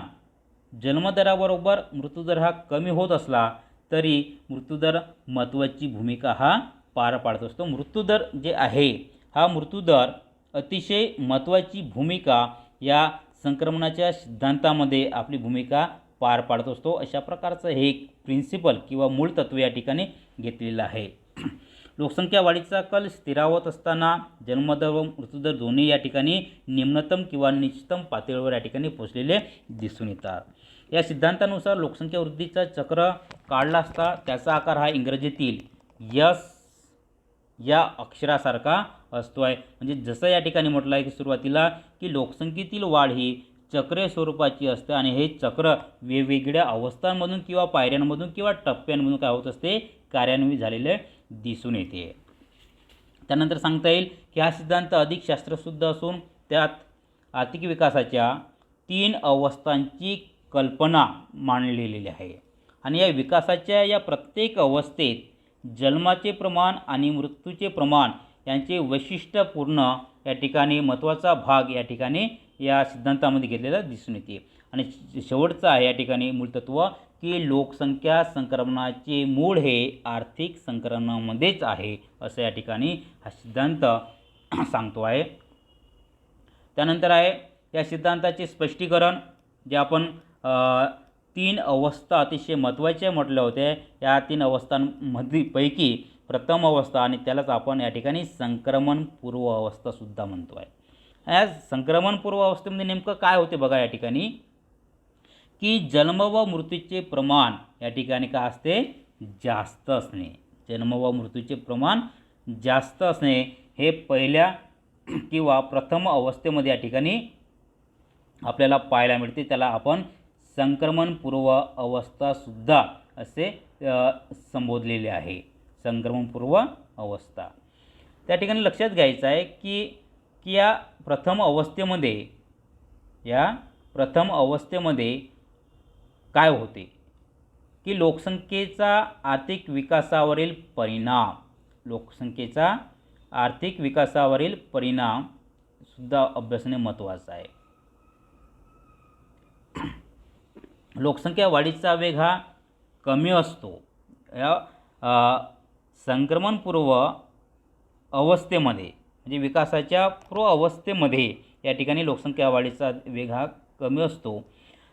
जन्मदराबरोबर मृत्यूदर हा कमी होत असला तरी मृत्यूदर महत्त्वाची भूमिका हा पार पाडत असतो. मृत्यूदर जे आहे, हा मृत्यूदर अतिशय महत्त्वाची भूमिका या संक्रमणाच्या सिद्धांतामध्ये आपली भूमिका पार पाडत असतो. अशा प्रकारचं हे एक प्रिन्सिपल किंवा मूलतत्व या ठिकाणी घेतलेलं आहे. लोकसंख्या वाढीचा कल स्थिरावत असताना जन्मदर व मृत्यूदर दोन्ही या ठिकाणी निम्नतम किंवा निश्चितम पातळीवर या ठिकाणी पोहोचलेले दिसून येतात. या सिद्धांतानुसार लोकसंख्या वृद्धीचा चक्र काढला असता त्याचा आकार हा इंग्रजीतील यस या अक्षरासारखा असतो आहे. म्हणजे जसं या ठिकाणी म्हटलं आहे की सुरुवातीला की लोकसंख्येतील वाढ ही चक्रीय स्वरूपाची असते आणि हे चक्र वेगवेगळ्या अवस्थांमधून किंवा पायऱ्यांमधून किंवा टप्प्यांमधून काय होत असते, कार्यान्वित झालेले दिसून येते. त्यानंतर सांगता येईल की हा सिद्धांत अधिक शास्त्रशुद्ध असून त्यात आर्थिक विकासाच्या 3 अवस्थांची कल्पना मांडलेली आहे आणि या विकासाच्या या प्रत्येक अवस्थेत जन्माचे प्रमाण आणि मृत्यूचे प्रमाण यांचे वैशिष्ट्यपूर्ण या ठिकाणी महत्त्वाचा भाग या ठिकाणी या सिद्धांतामध्ये घेतलेला दिसून येते. आणि शेवटचं आहे या ठिकाणी मूलतत्व की लोकसंख्या संक्रमणाचे मूळ हे आर्थिक संक्रमणामध्येच आहे, असं या ठिकाणी हा सिद्धांत सांगतो आहे. त्यानंतर आहे या सिद्धांताचे स्पष्टीकरण, जे आपण 3 अवस्था अतिशय महत्त्वाच्या म्हटल्या होत्या. या 3 अवस्थांमध्ये पैकी प्रथम अवस्था, आणि त्यालाच आपण या ठिकाणी संक्रमणपूर्व अवस्थासुद्धा म्हणतो आहे. या संक्रमणपूर्व अवस्थेमध्ये नेमकं काय होते बघा या ठिकाणी, की जन्म व मृत्यूचे प्रमाण या ठिकाणी काय असते, जास्त असणे. जन्म व मृत्यूचे प्रमाण जास्त असणे हे पहिल्या किंवा प्रथम अवस्थेमध्ये या ठिकाणी आपल्याला पाहायला मिळते. त्याला आपण संक्रमणपूर्व अवस्थासुद्धा असे संबोधलेले आहे. संक्रमणपूर्व अवस्था. त्या ठिकाणी लक्षात घ्यायचं आहे की या प्रथम अवस्थेमध्ये काय होते, की लोकसंख्येचा आर्थिक विकासावरील परिणाम, लोकसंख्येचा आर्थिक विकासावरील परिणाम सुद्धा अभ्यासणे महत्त्वाचं आहे. लोकसंख्या वाढीचा वेग हा कमी असतो. या संक्रमणपूर्व अवस्थेमध्ये म्हणजे विकासाच्या पूर्व अवस्थेमध्ये या ठिकाणी लोकसंख्या वाढीचा वेग हा कमी असतो.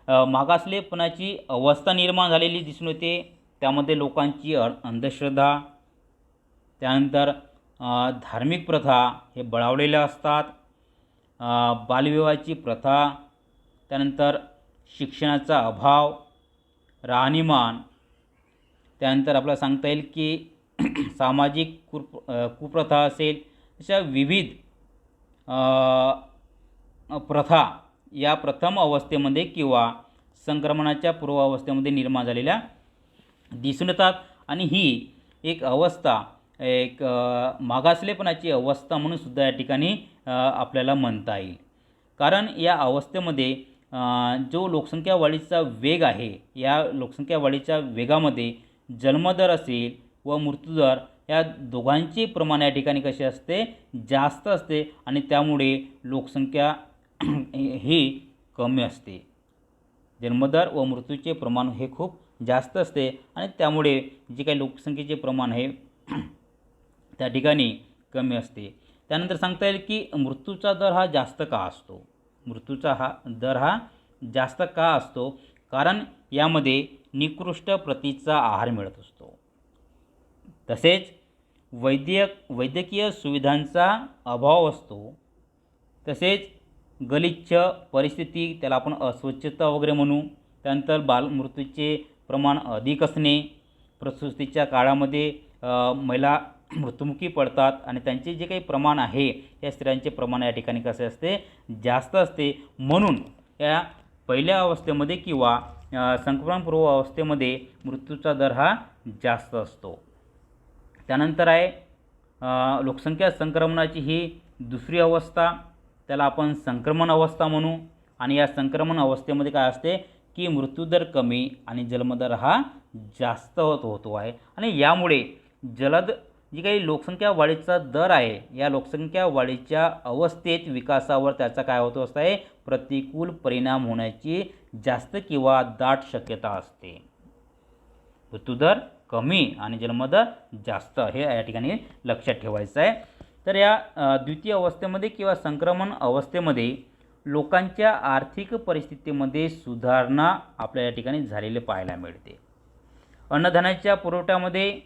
मागासलेपणाची अवस्था निर्माण झालेली दिसून येते. त्यामध्ये लोकांची अंधश्रद्धा, त्यानंतर धार्मिक प्रथा हे बळावलेल्या असतात. बालविवाहाची प्रथा, त्यानंतर शिक्षणाचा अभाव, राहणीमान, त्यानंतर आपल्याला सांगता येईल की सामाजिक कुप्रथा असेल, अशा विविध प्रथा या प्रथम अवस्थेमध्ये किंवा संक्रमणाच्या पूर्व अवस्थेमध्ये निर्माण झालेल्या दिसून येतात. आणि ही एक अवस्था एक मागासलेपणाची अवस्था म्हणून सुद्धा या ठिकाणी आपल्याला म्हणता येईल. कारण या अवस्थेमध्ये जो लोकसंख्या वाढीचा वेग आहे, या लोकसंख्या वाढीच्या वेगामध्ये जन्मदर असेल व मृत्यूदर या दोघांचे प्रमाण या ठिकाणी कसे असते, जास्त असते. आणि त्यामुळे लोकसंख्या ही कमी असते. जन्मदर व मृत्यूचे प्रमाण हे खूप जास्त असते आणि त्यामुळे जे काही लोकसंख्येचे प्रमाण आहे त्या ठिकाणी कमी असते. त्यानंतर सांगता येईल की मृत्यूचा दर हा जास्त का असतो. मृत्यूचा दर हा जास्त का असतो, कारण यामध्ये निकृष्ट प्रतीचा आहार मिळत असतो. तसेच वैद्यकीय सुविधांचा अभाव असतो. तसेच गलिच्छ परिस्थिती, त्याला आपण अस्वच्छता वगैरे म्हणू. त्यानंतर बालमृत्यूचे प्रमाण अधिक असणे. प्रसूतीच्या काळामध्ये महिला मृत्युमुखी पडतात आणि त्यांचे जे काही प्रमाण आहे या स्त्रियांचे प्रमाण या ठिकाणी कसे असते, जास्त असते. म्हणून या पहिल्या अवस्थेमध्ये किंवा संक्रमणपूर्व अवस्थेमध्ये मृत्यूचा दर हा जास्त असतो. त्यानंतर आहे लोकसंख्या संक्रमणाची ही दुसरी अवस्था, त्याला आपण संक्रमण अवस्था म्हणू. आणि या संक्रमण अवस्थेमध्ये काय असते की मृत्यूदर कमी आणि जन्मदर हा जास्त होतो आहे. आणि यामुळे जलद जी काही लोकसंख्या वाढीचा दर आहे, या लोकसंख्या वाढीच्या अवस्थेत विकासावर त्याचा काय होतो असते, प्रतिकूल परिणाम होण्याची जास्त किंवा दाट शक्यता असते. मृत्यूदर कमी आणि जन्मदर जास्त, हे या ठिकाणी लक्षात ठेवायचं आहे. तर या द्वितीय अवस्थेमध्ये किंवा संक्रमण अवस्थेमध्ये लोकांच्या आर्थिक परिस्थितीमध्ये सुधारणा आपल्या या ठिकाणी झालेले पाहायला मिळते. अन्नधान्याच्या पुरवठ्यामध्ये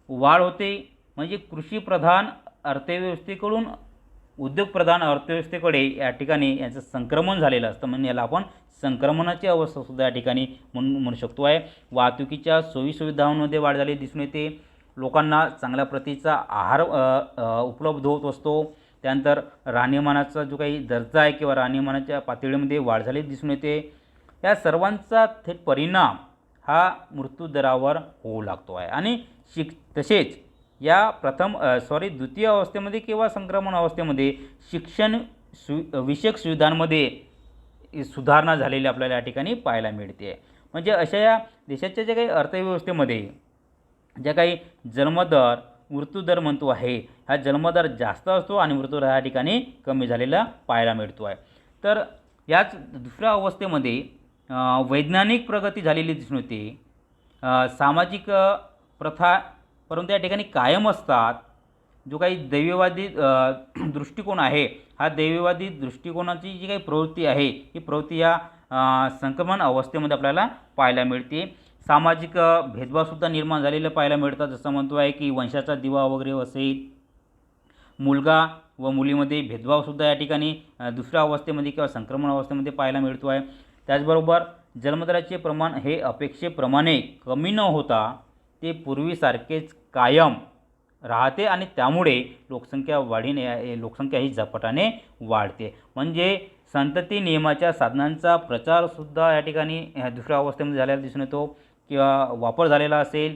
वाढ होते. म्हणजे कृषीप्रधान अर्थव्यवस्थेकडून उद्योगप्रधान अर्थव्यवस्थेकडे या ठिकाणी याचं संक्रमण झालेलं असतं. म्हणजे याला आपण संक्रमणाची अवस्थासुद्धा या ठिकाणी म्हणू शकतो आहे. वाहतुकीच्या सोयीसुविधांमध्ये वाढ झाली दिसून येते. लोकांना चांगल्या प्रतीचा आहार उपलब्ध होत असतो. त्यानंतर राहणीमानाचा जो काही दर्जा आहे किंवा राहणीमानाच्या पातळीमध्ये वाढ झाली दिसून येते. या सर्वांचा थेट परिणाम हा मृत्यूदरावर होऊ लागतो आहे. आणि तसेच या द्वितीय अवस्थेमध्ये किंवा संक्रमण अवस्थेमध्ये शिक्षण विषयक सुविधांमध्ये सुधारणा झालेली आपल्याला या ठिकाणी पाहायला मिळते. म्हणजे अशा या देशाच्या ज्या काही अर्थव्यवस्थेमध्ये ज्या काही जन्मदर मृत्यूदर म्हणतो आहे हा जन्मदर जास्त असतो आणि मृत्यूदर ह्या ठिकाणी कमी झालेला पाहायला मिळतो आहे. तर याच दुसऱ्या अवस्थेमध्ये वैज्ञानिक प्रगती झालेली दिसून येते. सामाजिक प्रथा परंतु या ठिकाणी कायम असतात. जो काही दैववादी दृष्टिकोन आहे हा दैववादी दृष्टिकोनाची जी काही प्रवृत्ती आहे ही प्रवृत्ती या संक्रमण अवस्थेमध्ये आपल्याला पाहायला मिळते. सामाजिक भेदभावसुद्धा निर्माण झालेले पाहायला मिळतात. जसं म्हणतो आहे की वंशाचा दिवा वगैरे असेल, मुलगा व मुलीमध्ये भेदभावसुद्धा या ठिकाणी दुसऱ्या अवस्थेमध्ये किंवा संक्रमण अवस्थेमध्ये पाहायला मिळतो आहे. त्याचबरोबर जन्मदराचे प्रमाण हे अपेक्षेप्रमाणे कमी न होता ते पूर्वीसारखेच कायम राहते आणि त्यामुळे लोकसंख्या ही झपाट्याने वाढते. म्हणजे संतती नियमाच्या साधनांचा प्रचारसुद्धा या ठिकाणी दुसऱ्या अवस्थेमध्ये झालेला दिसून येतो किंवा वापर झालेला असेल,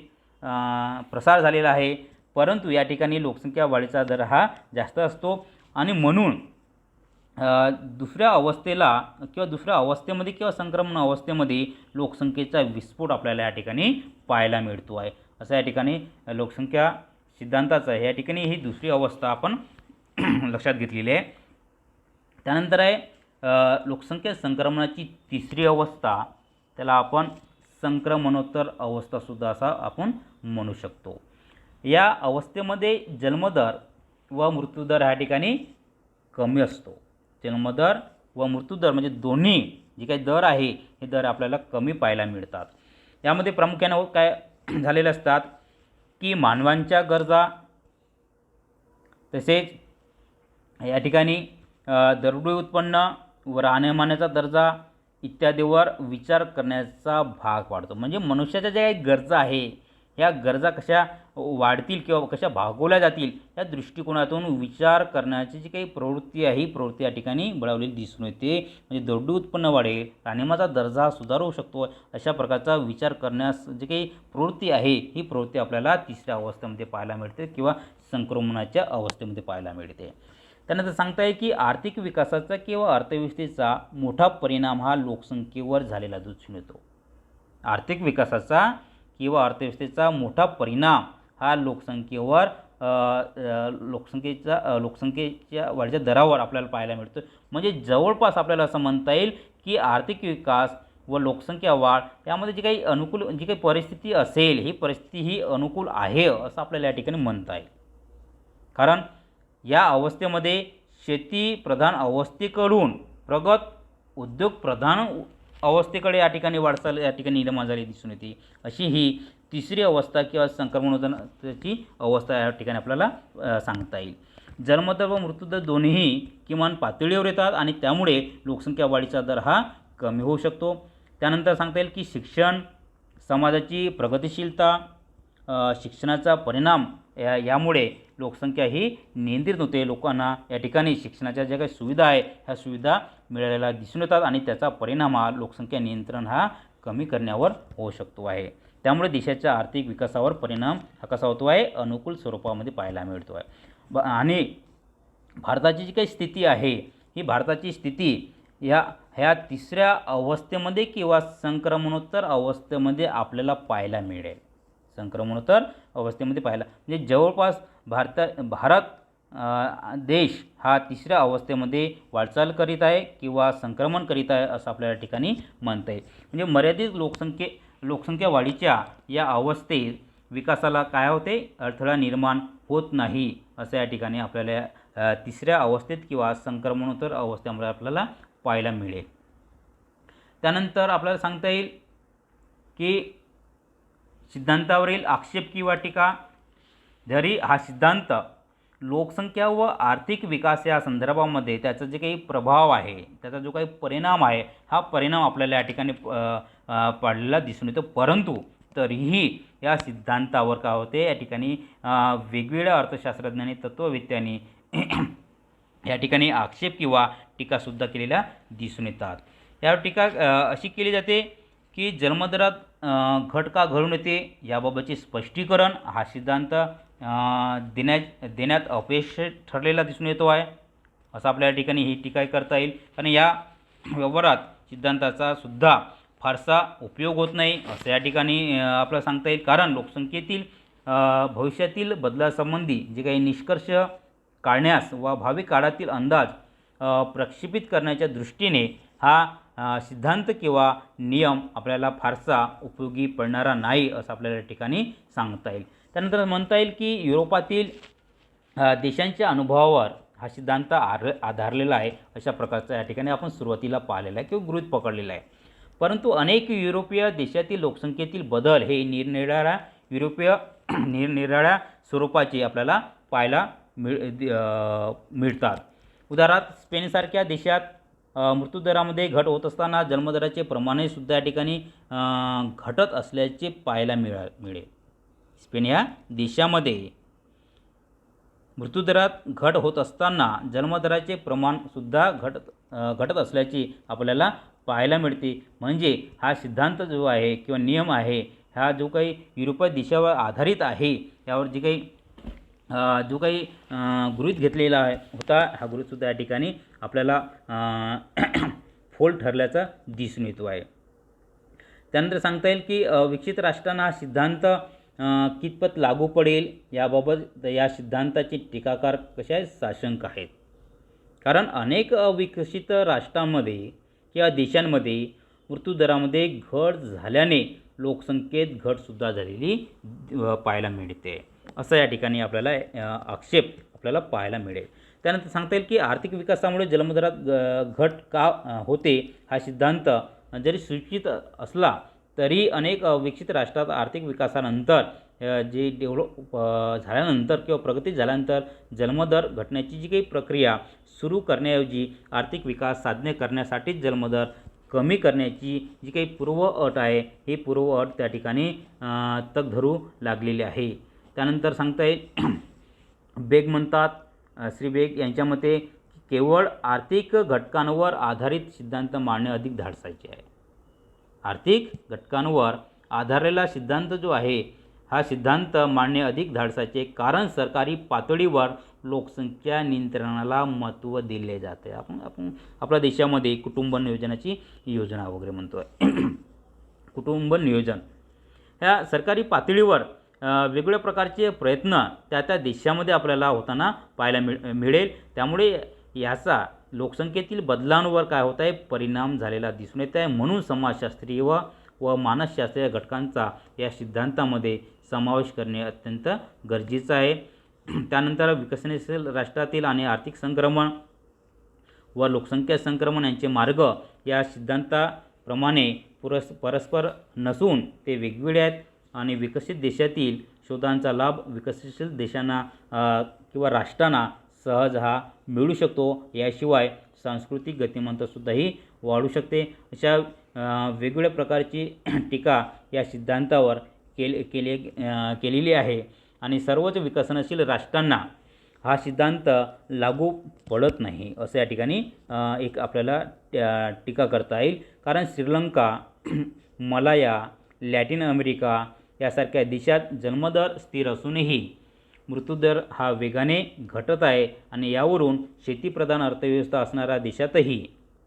प्रसार झालेला आहे. परंतु या ठिकाणी लोकसंख्या वाढीचा दर हा जास्त असतो आणि म्हणून दुसऱ्या अवस्थेला किंवा दुसऱ्या अवस्थेमध्ये किंवा संक्रमण अवस्थेमध्ये लोकसंख्येचा विस्फोट आपल्याला या ठिकाणी पाहायला मिळतो आहे. असं या ठिकाणी लोकसंख्या सिद्धांताचं या ठिकाणी ही दुसरी अवस्था आपण लक्षात घेतलेली आहे. त्यानंतर आहे लोकसंख्या संक्रमणाची तिसरी अवस्था, त्याला आपण संक्रमणोत्तर अवस्थासुद्धा असा आपण म्हणू शकतो. या अवस्थेमध्ये जन्मदर व मृत्यूदर ह्या ठिकाणी कमी असतो. जन्मदर व मृत्यूदर म्हणजे दोन्ही जे काही दर आहे हे दर आपल्याला कमी पाहायला मिळतात. यामध्ये प्रामुख्याने काय झालेले असतात की मानवांच्या गरजा, तसेच या ठिकाणी दरडोई उत्पन्न व राहणीमानाचा दर्जा इत्यादीवर विचार करण्याचा भाग वाढतो. म्हणजे मनुष्याच्या ज्या काही गरजा आहे ह्या गरजा कशा वाढतील किंवा कशा भागवल्या जातील या दृष्टिकोनातून विचार करण्याची जी काही प्रवृत्ती आहे ही प्रवृत्ती या ठिकाणी बळावलेली दिसून येते. म्हणजे दरडोई उत्पन्न वाढेल, राहणीमानाचा दर्जा सुधारू शकतो, अशा प्रकारचा विचार करण्यास जी काही प्रवृत्ती आहे ही प्रवृत्ती आपल्याला तिसऱ्या अवस्थेमध्ये पाहायला मिळते किंवा संक्रमणाच्या अवस्थेमध्ये पाहायला मिळते. त्यानंतर सांगता येईल की आर्थिक विकासाचा किंवा अर्थव्यवस्थेचा मोठा परिणाम हा लोकसंख्येवर झालेला दिसून येतो. आर्थिक विकासाचा किंवा अर्थव्यवस्थेचा मोठा परिणाम हा लोकसंख्येवर लोकसंख्येच्या वाढीच्या दरावर आपल्याला पाहायला मिळतो. म्हणजे जवळपास आपल्याला असं म्हणता येईल की आर्थिक विकास व लोकसंख्या वाढ यामध्ये जी काही परिस्थिती असेल ही परिस्थिती ही अनुकूल आहे असं आपल्याला या ठिकाणी म्हणता येईल. कारण या अवस्थेमध्ये शेतीप्रधान अवस्थेकडून प्रगत उद्योगप्रधान अवस्थेकडे या ठिकाणी वाटचाल या ठिकाणी निर्माण झाली दिसून येते. अशी ही तिसरी अवस्था किंवा संक्रमणोत्तराची अवस्था या ठिकाणी आपल्याला सांगता येईल. जन्मदर व मृत्यूदर दोन्ही किमान पातळीवर येतात आणि त्यामुळे लोकसंख्या वाढीचा दर हा कमी होऊ शकतो. त्यानंतर सांगता येईल की शिक्षण, समाजाची प्रगतिशीलता, शिक्षणाचा परिणाम यामुळे लोकसंख्या ही नियंत्रित होते. लोकांना या ठिकाणी शिक्षणाच्या ज्या काही सुविधा आहे ह्या सुविधा मिळालेल्या दिसून येतात आणि त्याचा परिणाम हा लोकसंख्या नियंत्रण हा कमी करण्यावर होऊ शकतो आहे. त्यामुळे देशाच्या आर्थिक विकासावर परिणाम हा कसा होतो आहे, अनुकूल स्वरूपामध्ये पाहायला मिळतो आहे. आणि भारताची जी काही स्थिती आहे ही भारताची स्थिती ह्या तिसऱ्या अवस्थेमध्ये किंवा संक्रमणोत्तर अवस्थेमध्ये आपल्याला पाहायला मिळेल. संक्रमणोत्तर अवस्थेमध्ये पाहायला म्हणजे जवळपास भारत देश हा तिसऱ्या अवस्थेमध्ये वाटचाल करीत आहे किंवा संक्रमण करीत आहे असं आपल्याला ठिकाणी म्हणता येईल. म्हणजे मर्यादित लोकसंख्या वाढीच्या या अवस्थेत विकासाला काय होते, अडथळा निर्माण होत नाही असं या ठिकाणी आपल्याला तिसऱ्या अवस्थेत किंवा संक्रमणोत्तर अवस्थेमध्ये आपल्याला पाहायला मिळेल. त्यानंतर आपल्याला सांगता येईल की सिद्धांतावरील आक्षेप किंवा टीका. जरी हा सिद्धांत लोकसंख्या व आर्थिक विकास या संदर्भामध्ये त्याचा जे काही प्रभाव आहे, त्याचा जो काही परिणाम आहे हा परिणाम आपल्याला या ठिकाणी पडलेला दिसून येतो. परंतु तरीही या सिद्धांतावर काय होते, या ठिकाणी वेगवेगळ्या अर्थशास्त्रज्ञांनी, तत्त्ववेत्यांनी या ठिकाणी आक्षेप किंवा टीकासुद्धा केलेल्या दिसून येतात. या टीका अशी केली जाते की जन्मदरात घट का घडून येते याबाबतचे स्पष्टीकरण हा सिद्धांत देण्यात अपयश ठरलेला दिसून येतो आहे असं आपल्या ठिकाणी ही टीका करता येईल. कारण या व्यवहारात सिद्धांताचा सुद्धा फारसा उपयोग होत नाही असं या ठिकाणी आपल्याला सांगता येईल. कारण लोकसंख्येतील भविष्यातील बदलासंबंधी जे काही निष्कर्ष काढण्यास व भावी काळातील अंदाज प्रक्षेपित करण्याच्या दृष्टीने हा सिद्धांत किंवा नियम आपल्याला फारसा उपयोगी पडणारा नाही असं आपल्याला या ठिकाणी सांगता येईल. त्यानंतर म्हणता येईल की युरोपातील देशांच्या अनुभवावर हा सिद्धांत आधारलेला आहे अशा प्रकारचा या ठिकाणी आपण सुरुवातीला पाहिलेला आहे किंवा गृहीत पकडलेला आहे. परंतु अनेक युरोपीय देशातील लोकसंख्येतील बदल हे निरनिराळ्या स्वरूपाचे आपल्याला पाहायला मिळतात. उदाहरणार्थ स्पेनसारख्या देशात मृत्यूदरामध्ये घट होत असताना जन्मदराचे प्रमाणही सुद्धा या ठिकाणी घटत असल्याचे पाहायला मिळेल. स्पेन या देशामध्ये मृत्यूदरात घट होत असताना जन्मदराचे प्रमाणसुद्धा घटत असल्याचे आपल्याला पाहायला मिळते. म्हणजे हा सिद्धांत जो आहे किंवा नियम आहे हा जो काही युरोपीय देशावर आधारित आहे यावर जो काही गृहीत घेतलेला होता हा गृहीतसुद्धा या ठिकाणी आपल्याला फोल ठरल्याचा दिसून येतो आहे. त्यानंतर सांगता येईल की विकसित राष्ट्रांना हा सिद्धांत कितपत लागू पडेल याबाबत या सिद्धांताचे टीकाकार कसे आहेत साशंक आहेत. कारण अनेक विकसित राष्ट्रांमध्ये किंवा देशांमध्ये मृत्यूदरामध्ये घट झाल्याने लोकसंख्येत घटसुद्धा झालेली पाहायला मिळते असं या ठिकाणी आपल्याला आक्षेप आपल्याला पाहायला मिळेल. त्यानंतर सांगता येईल की आर्थिक विकासामुळे जन्मदरात घट का होते हा सिद्धांत जरी सूचित असला तरी अनेक विकसित राष्ट्रात आर्थिक विकासानंतर जे डेव्हलप झाल्यानंतर किंवा प्रगती झाल्यानंतर जन्मदर घटण्याची जी काही प्रक्रिया सुरू करण्याऐवजी आर्थिक विकास साधने करण्यासाठीच जन्मदर कमी करण्याची जी काही पूर्व अट आहे ही पूर्व अट त्या ठिकाणी तग धरू लागलेली आहे. त्यानंतर सांगता येईल बेग म्हणतात श्री बेग यांच्या मते केवळ आर्थिक घटकांवर आधारित सिद्धांत मांडणे अधिक धाडसाचे आहे. आर्थिक घटकांवर आधारलेला सिद्धांत जो आहे हा सिद्धांत मांडणे अधिक धाडसाचे कारण सरकारी पातळीवर लोकसंख्या नियंत्रणाला महत्त्व दिले जाते. आपण आपल्या देशामध्ये कुटुंब नियोजनाची योजना वगैरे म्हणतो आहे. कुटुंब नियोजन ह्या सरकारी पातळीवर वेगवेगळ्या प्रकारचे प्रयत्न त्या देशामध्ये आपल्याला होताना पाहायला मिळेल. त्यामुळे याचा लोकसंख्येतील बदलांवर काय होत आहे परिणाम झालेला दिसून येत आहे. म्हणून समाजशास्त्रीय व मानसशास्त्रीय घटकांचा या सिद्धांतामध्ये समावेश करणे अत्यंत गरजेचं आहे. त्यानंतर विकसनशील राष्ट्रातील आणि आर्थिक संक्रमण व लोकसंख्या संक्रमण यांचे मार्ग या सिद्धांताप्रमाणे परस्पर नसून ते वेगवेगळे आहेत आणि विकसित देशातील शोधांचा लाभ विकसनशील देशांना किंवा राष्ट्रांना सहज हा मिळू शकतो. याशिवाय सांस्कृतिक गतिमत्तासुद्धाही वाढू शकते. अशा वेगवेगळ्या प्रकारची टीका या सिद्धांतावर केलेली आहे आणि सर्वच विकसनशील राष्ट्रांना हा सिद्धांत लागू पडत नाही असं या ठिकाणी एक आपल्याला टीका करता येईल. कारण श्रीलंका मलाया लॅटिन अमेरिका यासारख्या देशात जन्मदर स्थिर असूनही मृत्यूदर हा वेगाने घटत आहे आणि यावरून शेतीप्रधान अर्थव्यवस्था असणाऱ्या देशातही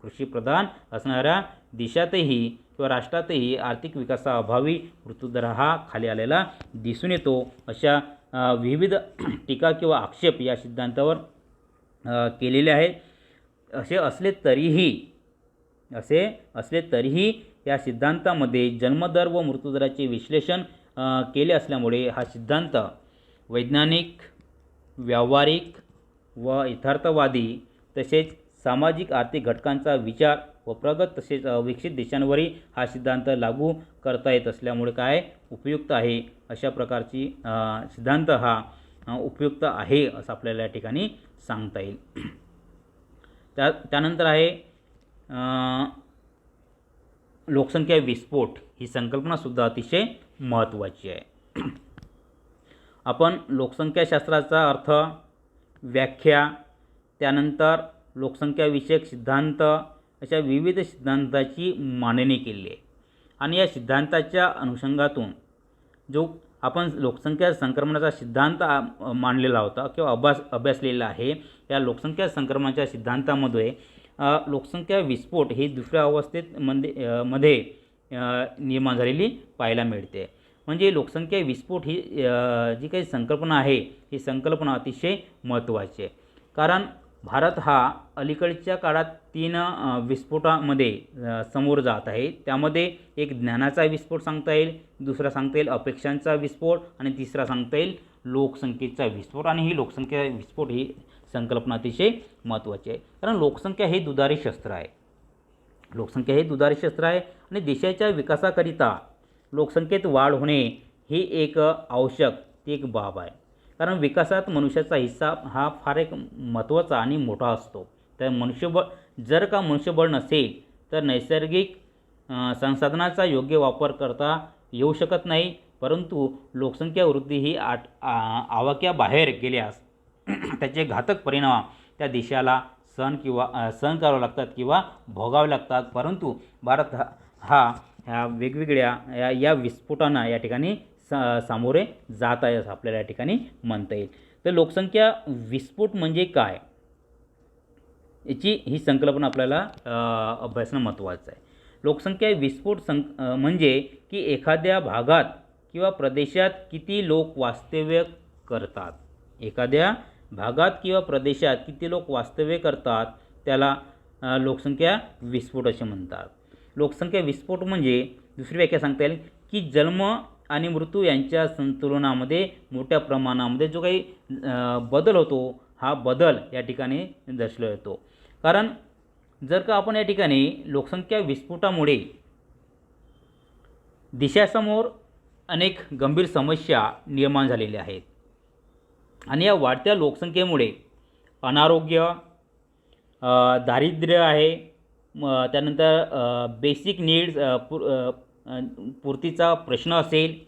कृषीप्रधान असणाऱ्या देशातही किंवा राष्ट्रातही आर्थिक विकासाअभावी मृत्यूदर हा खाली आलेला दिसून येतो. अशा विविध टीका किंवा आक्षेप या सिद्धांतावर केलेले आहेत. असे असले तरीही या सिद्धांतामध्ये जन्मदर व मृत्यूदराचे विश्लेषण केले असल्यामुळे हा सिद्धांत वैज्ञानिक व्यावहारिक व यथार्थवादी तसेच सामाजिक आर्थिक घटकांचा विचार व प्रगत तसेच विकसित देशांवरही हा सिद्धांत लागू करता येत असल्यामुळे काय उपयुक्त आहे. अशा प्रकारची सिद्धांत हा उपयुक्त आहे असं आपल्याला या ठिकाणी सांगता येईल. त्यानंतर आहे लोकसंख्या विस्फोट ही संकल्पनासुद्धा अतिशय महत्त्वाची आहे. आपण लोकसंख्याशास्त्राचा अर्थ व्याख्या त्यानंतर लोकसंख्याविषयक सिद्धांत अशा विविध सिद्धांताची मांडणी केली आहे आणि या सिद्धांताच्या अनुषंगातून जो आपण लोकसंख्या संक्रमणाचा सिद्धांत मांडलेला होता किंवा अभ्यासलेला आहे. या लोकसंख्या संक्रमणाच्या सिद्धांतामध्ये लोकसंख्या विस्फोट ही दुसऱ्या अवस्थेत मध्ये निर्माण झालेली पाहायला मिळते. म्हणजे लोकसंख्या विस्फोट ही जी काही संकल्पना आहे ही संकल्पना अतिशय महत्त्वाची आहे. कारण भारत हा अलीकडच्या काळात 3 विस्फोटामध्ये समोर जात आहे. त्यामध्ये एक ज्ञानाचा विस्फोट सांगता येईल, दुसरा सांगता येईल अपेक्षांचा विस्फोट आणि तिसरा सांगता येईल लोकसंख्येचा विस्फोट. आणि ही लोकसंख्या विस्फोट ही संकल्पना अतिशय महत्त्वाची आहे. कारण लोकसंख्या हे दुधारी शस्त्र आहे. लोकसंख्या हे दुधारी शस्त्र आहे आणि देशाच्या विकासाकरिता लोकसंख्येत वाढ होणे ही एक आवश्यक ती एक बाब आहे. कारण विकासात मनुष्याचा हिस्सा हा फार एक महत्त्वाचा आणि मोठा असतो. तर मनुष्यबळ जर का मनुष्यबळ नसेल तर नैसर्गिक संसाधनाचा योग्य वापर करता येऊ शकत नाही. परंतु लोकसंख्या वृद्धी ही आवाक्याबाहेर गेल्यास त्याचे घातक परिणाम त्या देशाला सहन करावे लागतात किंवा भोगावे लागतात. परंतु भारत ह्या वेगवेगळ्या या विस्फोटांना या ठिकाणी सामोरे जात आहे असं आपल्याला या ठिकाणी म्हणता येईल. तर लोकसंख्या विस्फोट म्हणजे काय याची ही संकल्पना आपल्याला अभ्यासणं महत्त्वाचं आहे. लोकसंख्या विस्फोट म्हणजे की एखाद्या भागात किंवा प्रदेशात किती लोक वास्तव्य करतात. एखाद्या भागात किंवा प्रदेशात किती लोक वास्तव्य करतात त्याला लोकसंख्या विस्फोट असे म्हणतात. लोकसंख्या विस्फोट म्हणजे दुसरी व्याख्या सांगता येईल की जन्म आणि मृत्यू यांच्या संतुलनामध्ये मोठ्या प्रमाणामध्ये जो काही बदल होतो हा बदल या ठिकाणी दर्शवला जातो. कारण जर का आपण या ठिकाणी लोकसंख्या विस्फोटामुळे देशासमोर अनेक गंभीर समस्या निर्माण झालेल्या आहेत आणि या वाढत्या लोकसंख्येमुळे अनारोग्य, दारिद्र्य आहे, त्यानंतर बेसिक नीड्स पूर्तीचा प्रश्न असेल,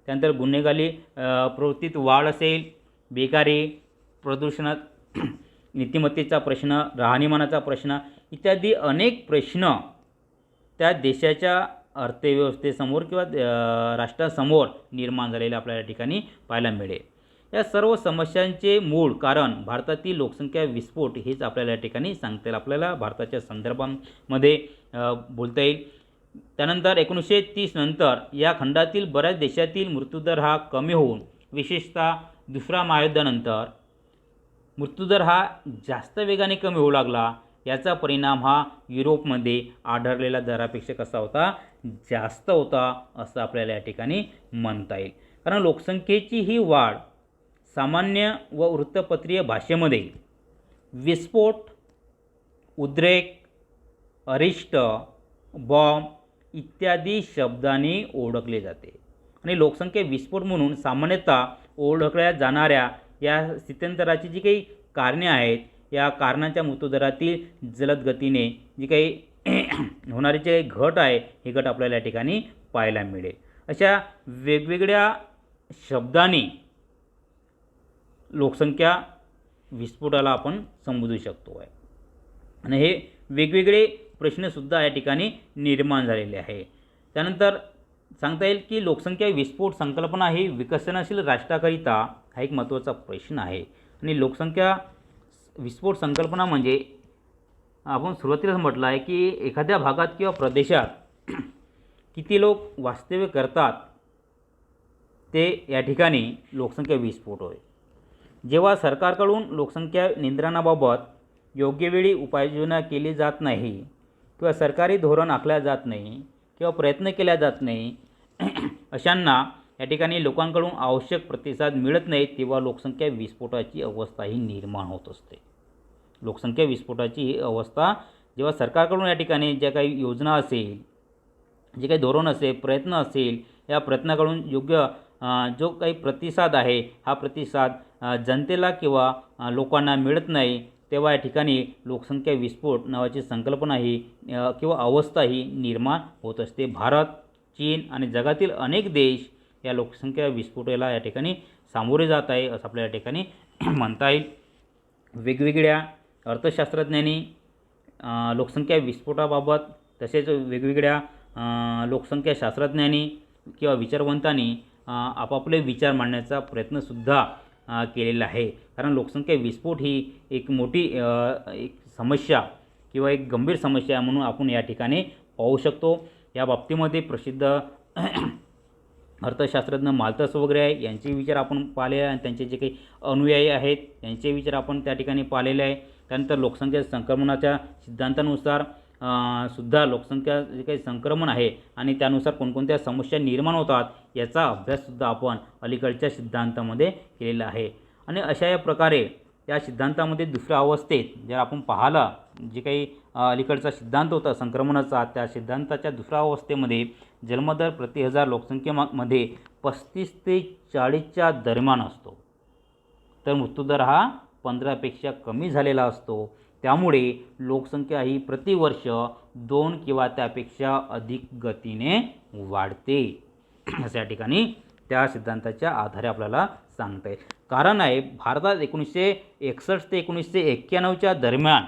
त्यानंतर गुन्हेगारी प्रवृत्तीत वाढ असेल, बेकारी, प्रदूषणात नीतिमत्तेचा प्रश्न, राहणीमानाचा प्रश्न इत्यादी अनेक प्रश्न त्या देशाच्या अर्थव्यवस्थेसमोर किंवा राष्ट्रासमोर निर्माण झालेले आपल्याला या ठिकाणी पाहायला मिळेल. या सर्व समस्यांचे मूळ कारण भारतातील लोकसंख्या विस्फोट हेच आपल्याला या ठिकाणी सांगता येईल. आपल्याला भारताच्या संदर्भामध्ये बोलता येईल. त्यानंतर 1930 नंतर या खंडातील बऱ्याच देशातील मृत्यूदर हा कमी होऊन विशेषतः दुसऱ्या महायुद्धानंतर मृत्यूदर हा जास्त वेगाने कमी होऊ लागला. याचा परिणाम हा युरोपमध्ये आढळलेल्या दरापेक्षा कसा होता, जास्त होता असं आपल्याला या ठिकाणी म्हणता येईल. कारण लोकसंख्येची ही वाढ सामान्य व वृत्तपत्रीय भाषेमध्ये विस्फोट, उद्रेक, अरिष्ट, बॉम्ब इत्यादी शब्दांनी ओळखले जाते. आणि लोकसंख्या विस्फोट म्हणून सामान्यतः ओळखल्या जाणाऱ्या या स्थित्यंतराची जी काही कारणे आहेत या कारणांच्या मृत्यूदरातील जलद गतीने जी काही होणारी जे घट आहे ही घट आपल्याला या ठिकाणी पाहायला मिळेल. अशा वेगवेगळ्या शब्दांनी लोकसंख्या विस्फोटाला आपण संबोधू शकतो आहे. आणि हे वेगवेगळे प्रश्नसुद्धा या ठिकाणी निर्माण झालेले आहे. त्यानंतर सांगता येईल की लोकसंख्या विस्फोट संकल्पना ही विकसनशील राष्ट्राकरिता हा एक महत्त्वाचा प्रश्न आहे. आणि लोकसंख्या विस्फोट संकल्पना म्हणजे आपण सुरुवातीलाच म्हटलं आहे की एखाद्या भागात किंवा प्रदेशात किती लोक वास्तव्य करतात ते या ठिकाणी लोकसंख्या विस्फोट होय. जेव्हा सरकारकडून लोकसंख्या नियंत्रणाबाबत योग्य वेळी उपाययोजना केली जात नाही किंवा सरकारी धोरण आखल्या जात नाही किंवा प्रयत्न केला जात नाही अशांना या ठिकाणी लोकांकडून आवश्यक प्रतिसाद मिळत नाही तेव्हा लोकसंख्या विस्फोटाची अवस्था ही निर्माण होत असते. लोकसंख्या विस्फोटाची ही अवस्था जेव्हा सरकारकडून या ठिकाणी ज्या काही योजना असेल, जे काही धोरण असेल, प्रयत्न असेल, या प्रयत्नाकडून योग्य जो काही प्रतिसाद आहे हा प्रतिसाद जनतेला किंवा लोकांना मिळत नाही तेव्हा या ठिकाणी लोकसंख्या विस्फोट नावाची संकल्पना ही किंवा अवस्था ही निर्माण होत असते. भारत, चीन आणि जगातील अनेक देश या लोकसंख्या विस्फोटाला या ठिकाणी सामोरे जात आहे असं आपल्या या ठिकाणी म्हणता येईल. वेगवेगळ्या अर्थशास्त्रज्ञांनी लोकसंख्या विस्फोटाबाबत तसेच वेगवेगळ्या लोकसंख्या शास्त्रज्ञांनी किंवा विचारवंतांनी आपापले विचार मांडण्याचा प्रयत्नसुद्धा केलेला आहे. कारण लोकसंख्या विस्फोट ही एक मोठी एक समस्या किंवा एक गंभीर समस्या म्हणून आपण या ठिकाणी पाहू शकतो. या बाबतीमध्ये प्रसिद्ध अर्थशास्त्रज्ञ माल्थस वगैरे आहे यांचे विचार आपण पाहिले आहे आणि त्यांचे जे काही अनुयायी आहेत यांचे विचार आपण त्या ठिकाणी पाहिलेले आहे. त्यानंतर लोकसंख्या संक्रमणाच्या सिद्धांतानुसार सुद्धा लोकसंख्या जे काही संक्रमण आहे आणि त्यानुसार कोणकोणत्या समस्या निर्माण होतात याचा अभ्याससुद्धा आपण अलीकडच्या सिद्धांतामध्ये केलेला आहे. आणि अशा या प्रकारे या सिद्धांतामध्ये दुसऱ्या अवस्थेत जर आपण पाहिलं जे काही अलीकडचा सिद्धांत होता संक्रमणाचा, त्या सिद्धांताच्या दुसऱ्या अवस्थेमध्ये जन्मदर प्रति हजार लोकसंख्येमध्ये 35 ते 40च्या दरम्यान असतो, तर मृत्यूदर हा 15पेक्षा कमी झालेला असतो. त्यामुळे लोकसंख्या ही प्रतिवर्ष 2 किंवा त्यापेक्षा अधिक गतीने वाढते असं या ठिकाणी त्या सिद्धांताच्या आधारे आपल्याला सांगता येईल. कारण आहे भारतात 1961 ते 1991च्या दरम्यान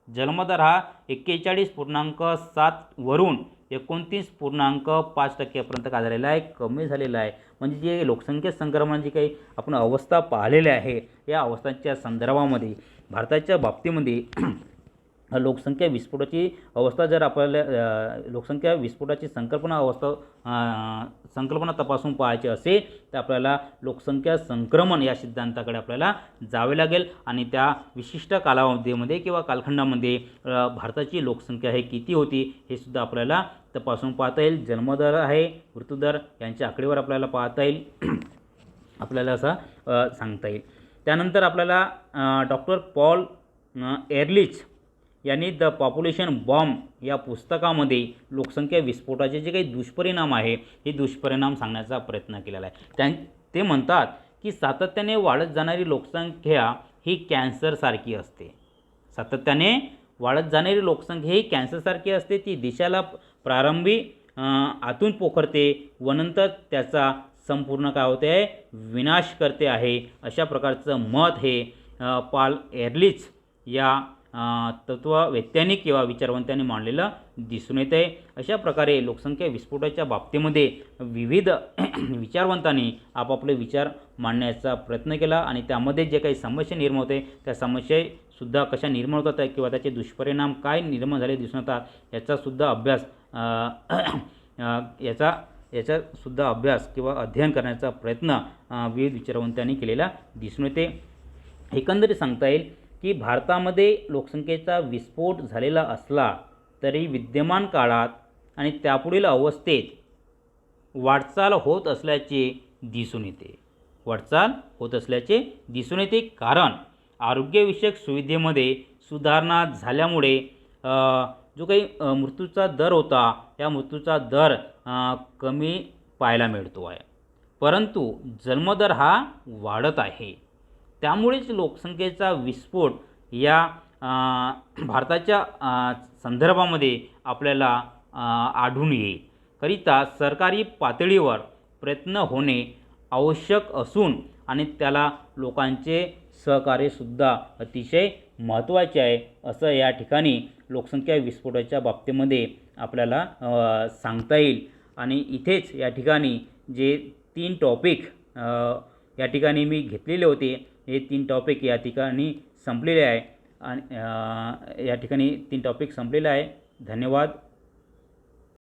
जन्मदर हा 41.7 वरून 29.5% काय झालेला आहे, कमी झालेला आहे. म्हणजे जे लोकसंख्या संक्रमण जी काही आपण अवस्था पाहिलेल्या आहे या अवस्थांच्या संदर्भामध्ये भारताच्या बाबतीमध्ये लोकसंख्या विस्फोटाची अवस्था जर आपल्याला लोकसंख्या विस्फोटाची संकल्पना तपासून पाहायची असेल तर आपल्याला लोकसंख्या संक्रमण या सिद्धांताकडे आपल्याला जावे लागेल आणि त्या विशिष्ट कालावधीमध्ये किंवा कालखंडामध्ये भारताची लोकसंख्या हे किती होती हे सुद्धा आपल्याला तपासून पाहता येईल. जन्मदर आहे, मृत्यूदर यांच्या आकडेवारी आपल्याला पाहता येईल, आपल्याला असं सांगता येईल. त्यानंतर आपल्याला डॉक्टर पॉल एरलिच यांनी द पॉप्युलेशन बॉम्ब या पुस्तकामध्ये लोकसंख्या विस्फोटाचे जे काही दुष्परिणाम आहे हे दुष्परिणाम सांगण्याचा प्रयत्न केलेला आहे. ते म्हणतात की सातत्याने वाढत जाणारी लोकसंख्या ही कॅन्सरसारखी असते. सातत्याने वाढत जाणारी लोकसंख्या ही कॅन्सरसारखी असते. ती देशाला प्रारंभी आतून पोखरते व नंतर त्याचा संपूर्ण काय होते आहे, विनाश करते आहे. अशा प्रकारचं मत हे पॉल एरलिच या तत्ववैज्ञानिक किंवा विचारवंतांनी मांडलेलं दिसून येत आहे. अशा प्रकारे लोकसंख्या विस्फोटाच्या बाबतीमध्ये विविध विचारवंतांनी आपापले विचार मांडण्याचा प्रयत्न केला आणि त्यामध्ये जे काही समस्या निर्माण होते त्या समस्यासुद्धा कशा निर्माण होतात किंवा त्याचे दुष्परिणाम काय निर्माण झाले दिसून येतात याचासुद्धा अभ्यास याचासुद्धा अभ्यास किंवा अध्ययन करण्याचा प्रयत्न विविध विचारवंतांनी केलेला दिसून येते. एकंदरीत सांगता येईल की भारतामध्ये लोकसंख्येचा विस्फोट झालेला असला तरी विद्यमान काळात आणि त्यापुढील अवस्थेत वाटचाल होत असल्याचे दिसून येते. कारण आरोग्यविषयक सुविधेमध्ये सुधारणा झाल्यामुळे जो काही मृत्यूचा दर होता या मृत्यूचा दर कमी पाहायला मिळतो आहे, परंतु जन्मदर हा वाढत आहे. त्यामुळेच लोकसंख्येचा विस्फोट या भारताच्या संदर्भामध्ये आपल्याला आढळून येईल. करिता सरकारी पातळीवर प्रयत्न होणे आवश्यक असून आणि त्याला लोकांचे सहकार्यसुद्धा अतिशय महत्त्वाचे आहे असं या ठिकाणी लोकसंख्या विस्फोटाच्या बाबतीमध्ये आपल्याला सांगता येईल. आणि इथेच या ठिकाणी जे 3 टॉपिक या ठिकाणी मी घेतलेले होते हे 3 टॉपिक या ठिकाणी संपलेले आहे आणि या ठिकाणी 3 टॉपिक संपलेले आहे. धन्यवाद.